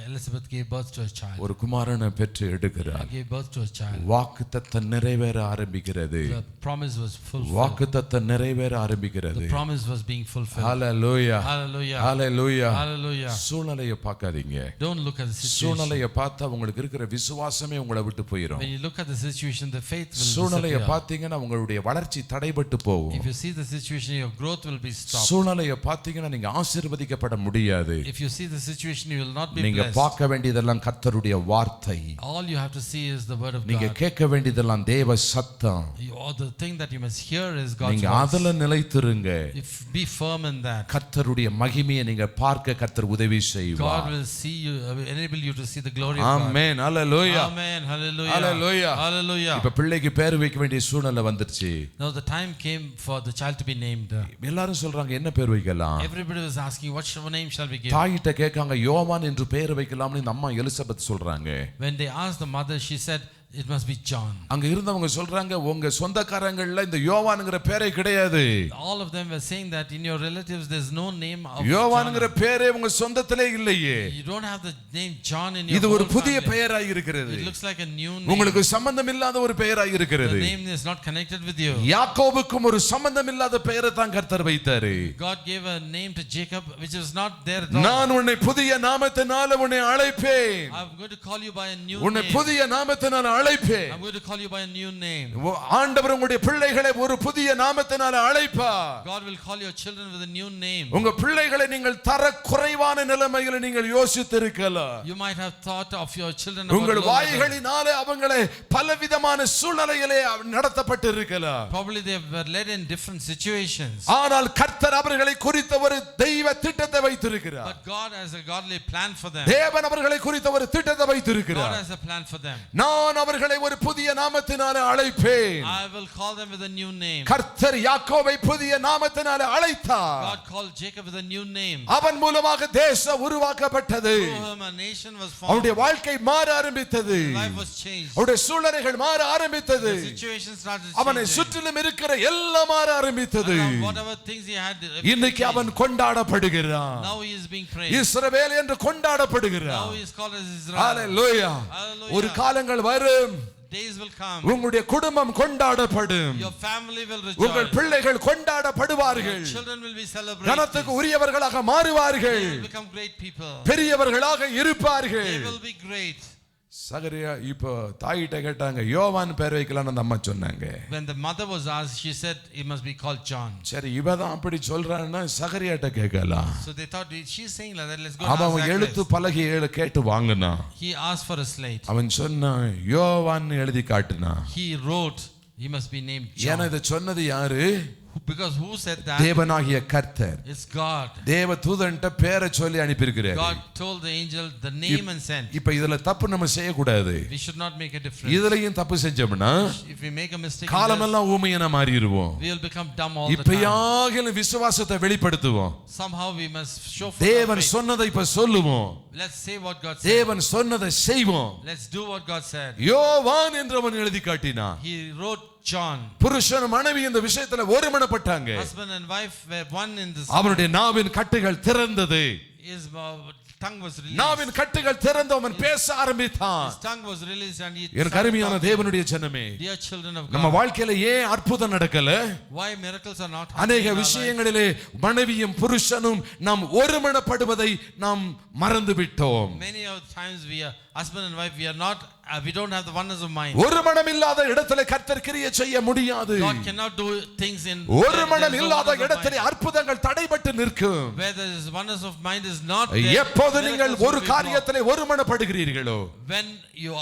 Elizabeth gave birth to a child.
ஒரு குமாரனை பெற்று எடுக்கிறாள்.
Gave birth to a child.
வாக்குத்தத்தம் நிறைவேற ஆரம்பிக்கிறது.
The promise was fulfilled.
வாக்குத்தத்தம் நிறைவேற ஆரம்பிக்கிறது.
The promise was being fulfilled.
Hallelujah.
Hallelujah.
Hallelujah.
Hallelujah.
சூழ்நிலையை பார்க்காதீங்க.
Don't look at the situation.
சூழ்நிலையை பார்த்தா உங்களுக்கு இருக்கிற விசுவாசமே உங்களை விட்டு போயிடும்.
When you look at the situation, the faith will
சூழ்நிலையை
disappear.
பார்த்தீங்கன்னா உங்களுடைய வளர்ச்சி தடைபட்டு போகும்.
If you see the situation, your growth will be stopped.
சூழ்நிலையை பார்த்தீங்கன்னா நீங்க ஆசீர்வதிக்கப்பட முடியாது.
If you see the situation, you will not be
நீங்க
blessed.
பார்க்க வேண்டியதெல்லாம் கர்த்தருடைய வார்த்தை.
All you have to see is the word of
நீங்க
God.
கேட்க வேண்டியதெல்லாம் தேவ சத்தம்.
All the thing that you must hear is God's
நீங்க
voice.
அதுல நிலைத்திருங்க.
If be firm in that.
கர்த்தருடைய மகிமையை நீங்க பார்க்க கர்த்தர் உதவி
God
செய்வார்.
will see you, enable you to see the glory of God.
Amen. Hallelujah.
Amen. Hallelujah.
Hallelujah.
Hallelujah.
இப்ப பிள்ளைக்கு பேர் வைக்க வேண்டிய சூழ்நிலை வந்துருச்சு.
Now the time came for the child to be named.
எல்லாரும் சொல்றாங்க என்ன பேர் வைக்கலாம்?
Everybody was asking, what name shall we give?
தாயிட்ட கேட்காங்க யோவான் என்று பேர் வைக்கலாம்னு இந்த அம்மா எலிசபெத் சொல்றாங்க.
When they asked the mother, she said, it must be John.
அங்க இருந்தவங்க சொல்றாங்க உங்க சொந்தக்காரங்கள்ல இந்த யோவான்ங்கற பேரே கிடையாது.
All of them were saying that in your relatives there's no name of
யோவான்ங்கற பேரே உங்க சொந்தத்திலே இல்லையே.
You don't have the name John in your
இது ஒரு
whole
புதிய
family.
பெயராய் இருக்கிறது.
It looks like a new name.
உங்களுக்கு சம்பந்தம் இல்லாத ஒரு பெயராய் இருக்கிறது.
The name is not connected with you.
யாக்கோபுக்கும் ஒரு சம்பந்தம் இல்லாத பெயரை தான் கர்த்தர் வைத்தாரு.
God gave a name to Jacob which was not there at all.
நான் உன்னை புதிய நாமத்தினால உன்னை அழைப்பேன்.
I'm going to call you by a new
உன்னை
name.
புதிய நாமத்தினால அழைப்பேன்.
I'm going to call you by a new name.
ஆண்டவர் உங்களுடைய பிள்ளைகளை ஒரு புதிய நாமத்தினால அழைப்பார்.
God will call your children with a new name.
உங்க பிள்ளைகளை நீங்கள் தர குறைவான நிலைமையில் நீங்கள் யோசித்திருக்கலாம்.
You might have thought of your children
உங்கள் வாய்களினாலே அவங்களை பலவிதமான சூழ்நிலையிலே நடத்தப்பட்டிருக்கலாம்.
probably they were led in different situations.
ஆனால் கர்த்தர் அவர்களை குறித்த ஒரு தெய்வ திட்டத்தை வைத்திருக்கிறார்.
But God has a godly plan for them.
தேவன் அவர்களை குறித்த ஒரு திட்டத்தை வைத்திருக்கிறார்.
God has a plan for them.
நான் அவர்களை ஒரு புதிய நாமத்தினாலே அழைப்பேன்.
I will call them with a new name.
கர்த்தர் யாக்கோபை புதிய நாமத்தினாலே அழைத்தார்.
God called Jacob with a new name.
அவன் மூலமாக தேசம் உருவாக்கப்பட்டது.
Through him a nation was formed.
அவருடைய வாழ்க்கை மாற ஆரம்பித்தது.
Life was changed.
அவருடைய சூழ்நிலைகள் மாற ஆரம்பித்தது.
The situation started
அவனை
changing.
சுற்றிலும் இருக்கிற எல்லாம் மாற ஆரம்பித்தது.
And whatever things he had,
இன்னைக்கு அவன் கொண்டாடப்படுகிறான்.
now he is being praised.
இஸ்ரவேல் என்று கொண்டாடப்படுகிறான்.
Now he is called as Israel.
Hallelujah.
Hallelujah.
ஒரு காலங்கள் வரும்.
Days will come.
உங்களுடைய குடும்பம் கொண்டாடப்படும்.
Your family will
உங்கள்
rejoice.
பிள்ளைகள் கொண்டாடப்படுவார்கள்.
Your children will be celebrated.
கனத்துக்கு உரியவர்களாக மாறுவார்கள்.
They will become great people.
பெரியவர்களாக இருப்பார்கள்.
They will be great.
சகரியா இப்போ தாயிட்ட கேட்டாங்க யோவான் பேர் வைக்கலாம்னு அந்த அம்மா சொன்னாங்க.
When the mother was asked, she said it must be called John.
சரி இவதான் அப்படி சொல்றான்னா சகரியாட்ட கேட்கலாம்.
So they thought she's saying like that, let's go
அவன்
ask
எழுத்து
Zacharias.
பலகை கேட்டு வாங்கினா.
He asked for a slate.
அவன் சொன்னான் யோவான் எழுதி காட்டினா.
He wrote, he must be named John.
ஏன்னா இதை சொன்னது யாரு?
Because who said that?
தேவனாகிய கர்த்தர்.
It's God.
தேவ தூதன்ட்ட பேரை சொல்லி அனுப்பியிருக்கிறார்.
God told the angel the name and sent.
இப்ப இதுல தப்பு நம்ம செய்ய கூடாது.
We should not make a difference.
இதுலயும் தப்பு செஞ்சோம்னா
If we make a mistake,
காலமெல்லாம் ஊமையனா மாறிடுவோம்.
we will become dumb all the time.
இப்பயாகிலும் விசுவாசத்தை வெளிப்படுத்துவோம்.
Somehow we must show forth
தேவன்
our faith.
சொன்னதை இப்ப சொல்லுவோம்.
Let's say what God said.
தேவன் சொன்னதை செய்வோம்.
Let's do what God said.
யோவான் என்றவன் எழுதி காட்டினான்.
He wrote John.
புருஷன் மனைவி இந்த விஷயத்துல ஒருமனப்பட்டாங்க.
Husband and wife were one in this.
அவருடைய நாவின் கட்டுகள் திறந்தது.
his tongue was released.
நாவின் கட்டுகள் திறந்து அவன் பேச ஆரம்பித்தான்.
His tongue was released and he
என் கருமையான தேவனுடைய ஜனமே,
dear children of
நம்ம
God,
வாழ்க்கையில ஏன் அற்புதம் நடக்கல?
why miracles are not
அநேக
happening in our life?
விஷயங்களிலே மனைவியும் புருஷனும் நாம் ஒருமனப்படுவதை நாம் மறந்து விட்டோம்.
Many of the times we are husband and wife, we don't have the oneness of mind.
ஒரு மனம் இல்லாத இடத்திலே கர்த்தர் கிரியை செய்ய முடியாது.
God cannot do things in
ஒரு மனம் இல்லாத இடத்திலே அற்புதங்கள் தடைபட்டு நிற்கும்.
where there is oneness of mind is not there.
எப்போது நீங்கள் ஒரு காரியத்திலே ஒருமனப்படுகிறீர்களோ,
when you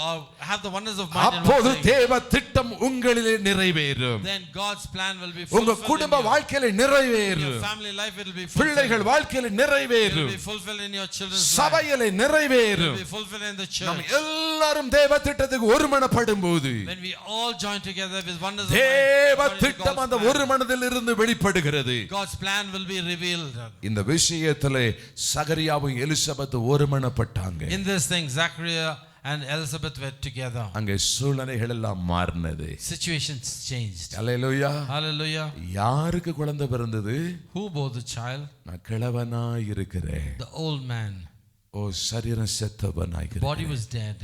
have the oneness of mind,
அப்போது தேவ திட்டம் உங்களிலே நிறைவேறும்.
then God's plan will be
உங்க
fulfilled.
குடும்ப வாழ்க்கையில நிறைவேறும்.
Your family life it will be fulfilled.
பிள்ளைகள் வாழ்க்கையில
It will
நிறைவேறும்.
be fulfilled in your children's life.
சபையிலே
It
நிறைவேறும்.
will be fulfilled in the
நாம்
church.
எல்லாரும் தேவ திட்டத்துக்கு ஒருமனப்படும் போது
When we all join together with oneness of
தேவ
mind,
திட்டம் அந்த ஒரு மனதில் இருந்து வெளிப்படுகிறது.
God's plan will be revealed.
இந்த விஷயத்திலே சகரியாவும் Elizabeth ஒருமனப்பட்டாங்க.
In this thing, Zachariah and Elizabeth were together.
அங்கே சூழ்நிலைகள் எல்லாம் மாறினது.
Situations changed.
அல்லேலூயா.
Hallelujah.
யாருக்கு குழந்தை பிறந்தது?
Who bore the child?
நான் கிழவனா இருக்கிறேன்.
The old man.
ஓ சரீரம் செத்தவனாய் இருக்கிறேன்.
Body was dead.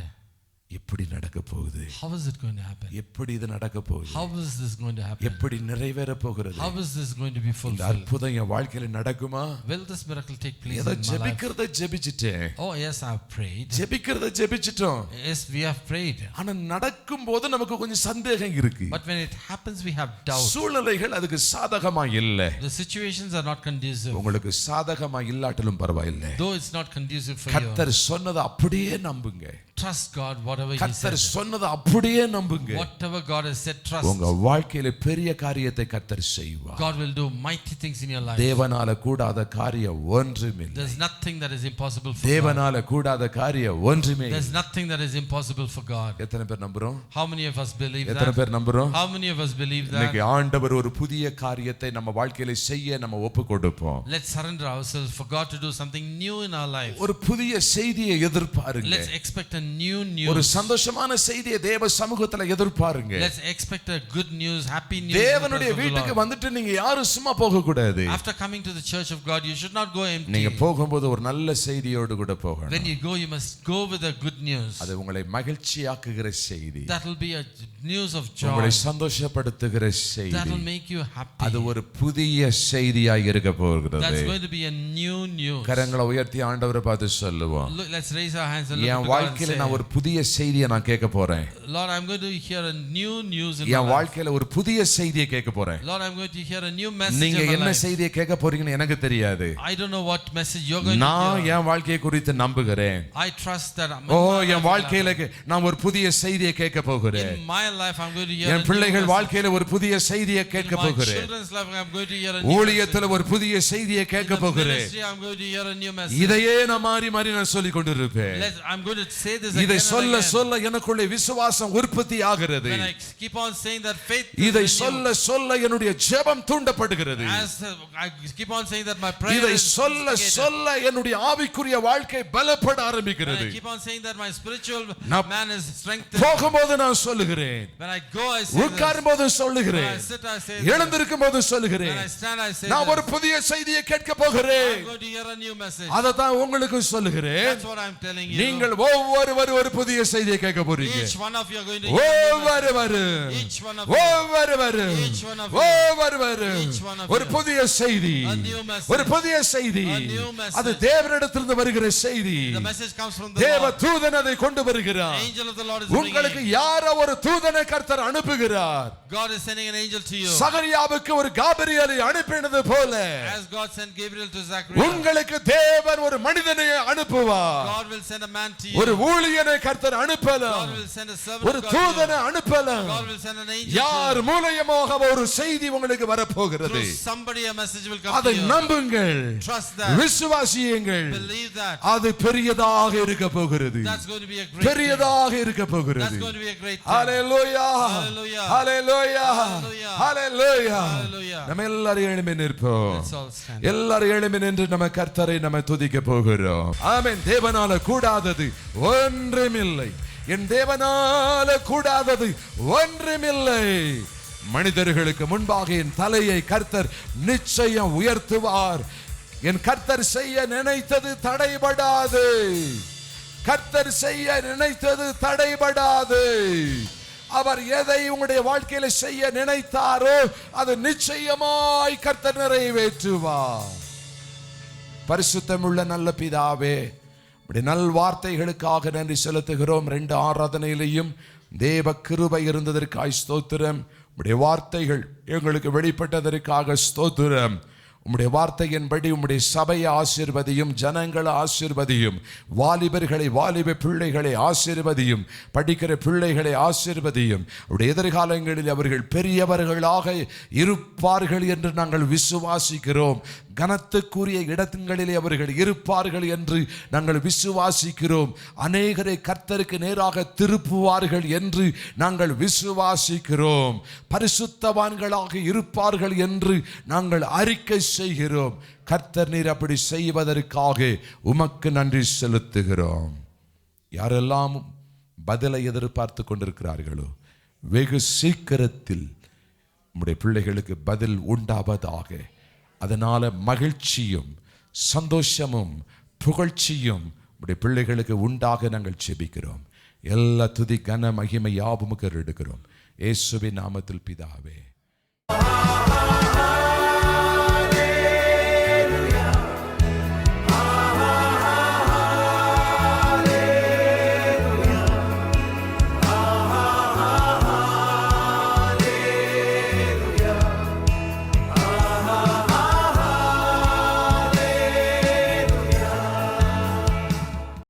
எப்படி நடக்க போகுது?
How is it going to happen?
எப்படி இது நடக்க போகுது?
How is this going to happen?
எப்படி நிறைவேற போகிறது?
How is this going to be
இந்த
fulfilled?
அற்புதம் என் வாழ்க்கையில நடக்குமா?
Will this miracle take place
ஏதோ
in my life?
ஜெபிக்கிறத ஜெபிச்சிட்டேன்.
Oh yes, I have prayed.
ஜெபிக்கிறத ஜெபிச்சிட்டோம்.
Yes, we have prayed.
ஆனா நடக்கும்போது நமக்கு கொஞ்சம் சந்தேகம் இருக்கு.
But when it happens, we have doubt.
சூழ்நிலைகள் அதுக்கு சாதகமா இல்ல.
The situations are not conducive.
உங்களுக்கு சாதகமா இல்லாட்டிலும் பரவாயில்லை.
Though it's not conducive for you,
கர்த்தர் சொன்னதை அப்படியே நம்புங்க.
trust God. Whatever He
கர்த்தர்
said,
சொன்னதை அப்படியே நம்புங்க.
whatever God has said, trust.
உங்க வாழ்க்கையில பெரிய காரியத்தை கர்த்தர் செய்வார்.
God will do mighty things in your life.
தேவனால கூடாத காரியம் ஒன்றுமில்லை.
There's nothing that is impossible for God.
தேவனால கூடாத காரியம் ஒன்றுமே
There's
இல்லை.
nothing that is impossible for God.
எத்தனை பேர் நம்புறோம்?
How many of us believe
எத்தனை
that?
பேர் நம்புறோம்?
How many of us believe that?
இன்னைக்கு ஆண்டவர் ஒரு புதிய காரியத்தை நம்ம வாழ்க்கையில செய்ய நம்ம ஒப்பு கொடுப்போம்.
Let's surrender ourselves for God to do something new in our life.
ஒரு புதிய செய்தியை எதிர்பாருங்க.
Let's expect a new
ஒரு
news.
சந்தோஷமான செய்தியை தேவ சமூகத்துல எதிர்பாருங்க.
Let's expect a good news, happy news.
தேவனுடைய வீட்டுக்கு வந்துட்டு நீங்க யாரும் சும்மா போக கூடாது.
After coming to the church of God, you should not go empty.
நீங்க போகும்போது ஒரு நல்ல செய்தியோடு கூட போகணும்.
When you go, you must go with a good news.
அது உங்களை மகிழ்ச்சியாக்குகிற செய்தி.
That will be a news of joy.
உங்களை சந்தோஷப்படுத்துகிற
That
செய்தி.
will make you happy.
அது ஒரு புதிய செய்தியாய் இருக்க போகிறது.
That's going to be a new news.
கரங்களை உயர்த்தி ஆண்டவரை பார்த்து சொல்லுவோம்.
Look, let's raise our hands and look
N
to God and
வாழ்க்கையில நான்
say,
ஒரு புதிய செய்தியை நான் கேட்க போறேன்.
Lord, I'm going to hear a new news in my
N
life.
வாழ்க்கையில ஒரு புதிய செய்தியை கேட்க போறேன்.
Lord, I'm going to hear a new message
நீங்க
in my
என்ன
life.
செய்தியை கேட்க போறீங்கன்னு எனக்கு தெரியாது.
I don't know what message you're going to
நான்
hear.
என் வாழ்க்கையை குறித்து நம்புகிறேன்.
I trust that
ஓ என் வாழ்க்கையில நான் ஒரு புதிய செய்தியை கேட்க போகிறேன்.
in my life I'm going to hear a
N
new
பிள்ளைகள்
message.
வாழ்க்கையில ஒரு புதிய செய்தியை கேட்க
In my
போகிறேன்.
children's life I'm going to hear a new message.
ஊழியத்துல ஒரு புதிய செய்தியை கேட்க
In the
போகிறேன்.
ministry I'm going to hear a new message.
இதையே நான் மாறி மாறி நான் சொல்லிக் கொண்டிருப்பேன்.
I'm going to say this
இதை
again
சொல்ல
and again.
சொல்ல எனக்குள்ளே விசுவாசம் உற்பத்தி ஆகிறது.
When I keep on saying that faith is
இதை
renewed.
சொல்ல சொல்ல என்னுடைய ஜெபம் தூண்டப்படுகிறது.
As I keep on saying that my prayer
இதை
is
சொல்ல
instigated.
சொல்ல என்னுடைய ஆவிக்குரிய வாழ்க்கை பலப்பட
When
ஆரம்பிக்கிறது.
I keep on saying that my spiritual
நான்
man is strengthened.
போகும்போது நான் சொல்லுகிறேன்.
When I go I say this.
உட்காரும் போது
When I
சொல்லுகிறேன்.
sit I say this.
எழுந்திருக்கும் போது
When
சொல்லுகிறேன்.
I stand I say
நான் ஒரு
this.
புதிய செய்தியை கேட்க போகிறேன்.
I'm going to hear a new message.
அதை தான் உங்களுக்கு சொல்லுகிறேன்.
That's what I'm telling you.
நீங்கள் ஒவ்வொருவரும் ஒரு புதிய செய்தியை கேட்க போறீங்க.
Each one of you are going to hear a new message.
ஒவ்வொருவரும்
Each one of you.
ஒவ்வொருவரும்
Each one of you.
ஒவ்வொருவரும்
Each one of
ஒரு
you.
புதிய செய்தி.
A new message.
ஒரு புதிய செய்தி.
A new message.
அது தேவனிடத்திலிருந்து வருகிற செய்தி.
The message comes from the
தேவ
Lord.
தூதன் அதை கொண்டு வருகிறார்.
Angel of the Lord is
உங்களுக்கு
bringing.
யாரோ ஒரு தூதனை கர்த்தர் அனுப்புகிறார்.
God is sending an angel to you.
சகரியாவுக்கு ஒரு காபிரியலை அனுப்பினது போல
As God sent Gabriel to Zachariah,
உங்களுக்கு தேவன் ஒரு மனிதனை அனுப்புவார்.
God will send a man to you.
ஒரு ஊழியனை கர்த்தர்
God
அனுப்பலாம்.
will send a servant
ஒரு
of God to
தூதனை
you.
அனுப்பலாம்.
God will send an angel
யார்
to you.
மூலமாக ஒரு செய்தி உங்களுக்கு வரப்போகிறது.
Through somebody a message will come to
அதை
you.
நம்புங்கள்.
Trust that.
விசுவாசியுங்கள்.
Believe that.
அது பெரியதாக இருக்க போகிறது.
That's going to be a great thing.
பெரியதாக இருக்க போகிறது.
That's going to be a great thing.
Hallelujah
Hallelujah.
Hallelujah
Hallelujah.
Hallelujah
Hallelujah.
நம்ம எல்லாரும் எழும்பி நிற்போம்.
Let's all stand.
எல்லாரும் எழும்பி நின்று நம்ம கர்த்தரை நம்ம துதிக்க போகிறோம். ஆமென். தேவனால கூடாதது ஒன்றுமில்லை. என் தேவனால கூடாதது ஒன்றுமில்லை. மனிதர்களுக்கு முன்பாக என் தலையை கர்த்தர் நிச்சயம் உயர்த்துவார். என் கர்த்தர் செய்ய நினைத்தது தடைபடாது. கர்த்தர் செய்ய நினைத்தது தடைபடாது. அவர் எதை உங்களுடைய வாழ்க்கையில செய்ய நினைத்தாரோ அது நிச்சயமாய் கர்த்தர் நிறைவேற்றுவார். பரிசுத்தமுள்ள நல்ல பிதாவே, உம்முடைய நல் வார்த்தைகளுக்காக நன்றி செலுத்துகிறோம். 2 ஆராதனையிலையும் தேவ கிருபை இருந்ததற்காக ஸ்தோத்திரம். உம்முடைய வார்த்தைகள் எங்களுக்கு வெளிப்பட்டதற்காக ஸ்தோத்திரம். உம்முடைய வார்த்தையின்படி உம்முடைய சபையை ஆசீர்வதியும், ஜனங்களை ஆசீர்வதியும், வாலிபர்களை வாலிப பிள்ளைகளை ஆசீர்வதியும், படிக்கிற பிள்ளைகளை ஆசீர்வதியும். உடைய எதிர்காலங்களில் அவர்கள் பெரியவர்களாக இருப்பார்கள் என்று நாங்கள் விசுவாசிக்கிறோம். கனத்துக்குரிய இடங்களிலே அவர்கள் இருப்பார்கள் என்று நாங்கள் விசுவாசிக்கிறோம். அநேகரை கர்த்தருக்கு நேராக திருப்புவார்கள் என்று நாங்கள் விசுவாசிக்கிறோம். பரிசுத்தவான்களாக இருப்பார்கள் என்று நாங்கள் அறிக்கை செய்கிறோம். கர்த்தர் நீர் அப்படி செய்வதற்காக உமக்கு நன்றி செலுத்துகிறோம். யாரெல்லாம் பதிலை எதிர்பார்த்து கொண்டிருக்கிறார்களோ வெகு சீக்கிரத்தில் நம்முடைய பிள்ளைகளுக்கு பதில் உண்டாவதாக. அதனால மகிழ்ச்சியும் சந்தோஷமும் புகழ்ச்சியும் நம்முடைய பிள்ளைகளுக்கு உண்டாக நாங்கள் ஜெபிக்கிறோம். எல்லா துதி கன மகிமை யாவும் எடுக்கிறோம். இயேசுவின் நாமத்தில் பிதாவே.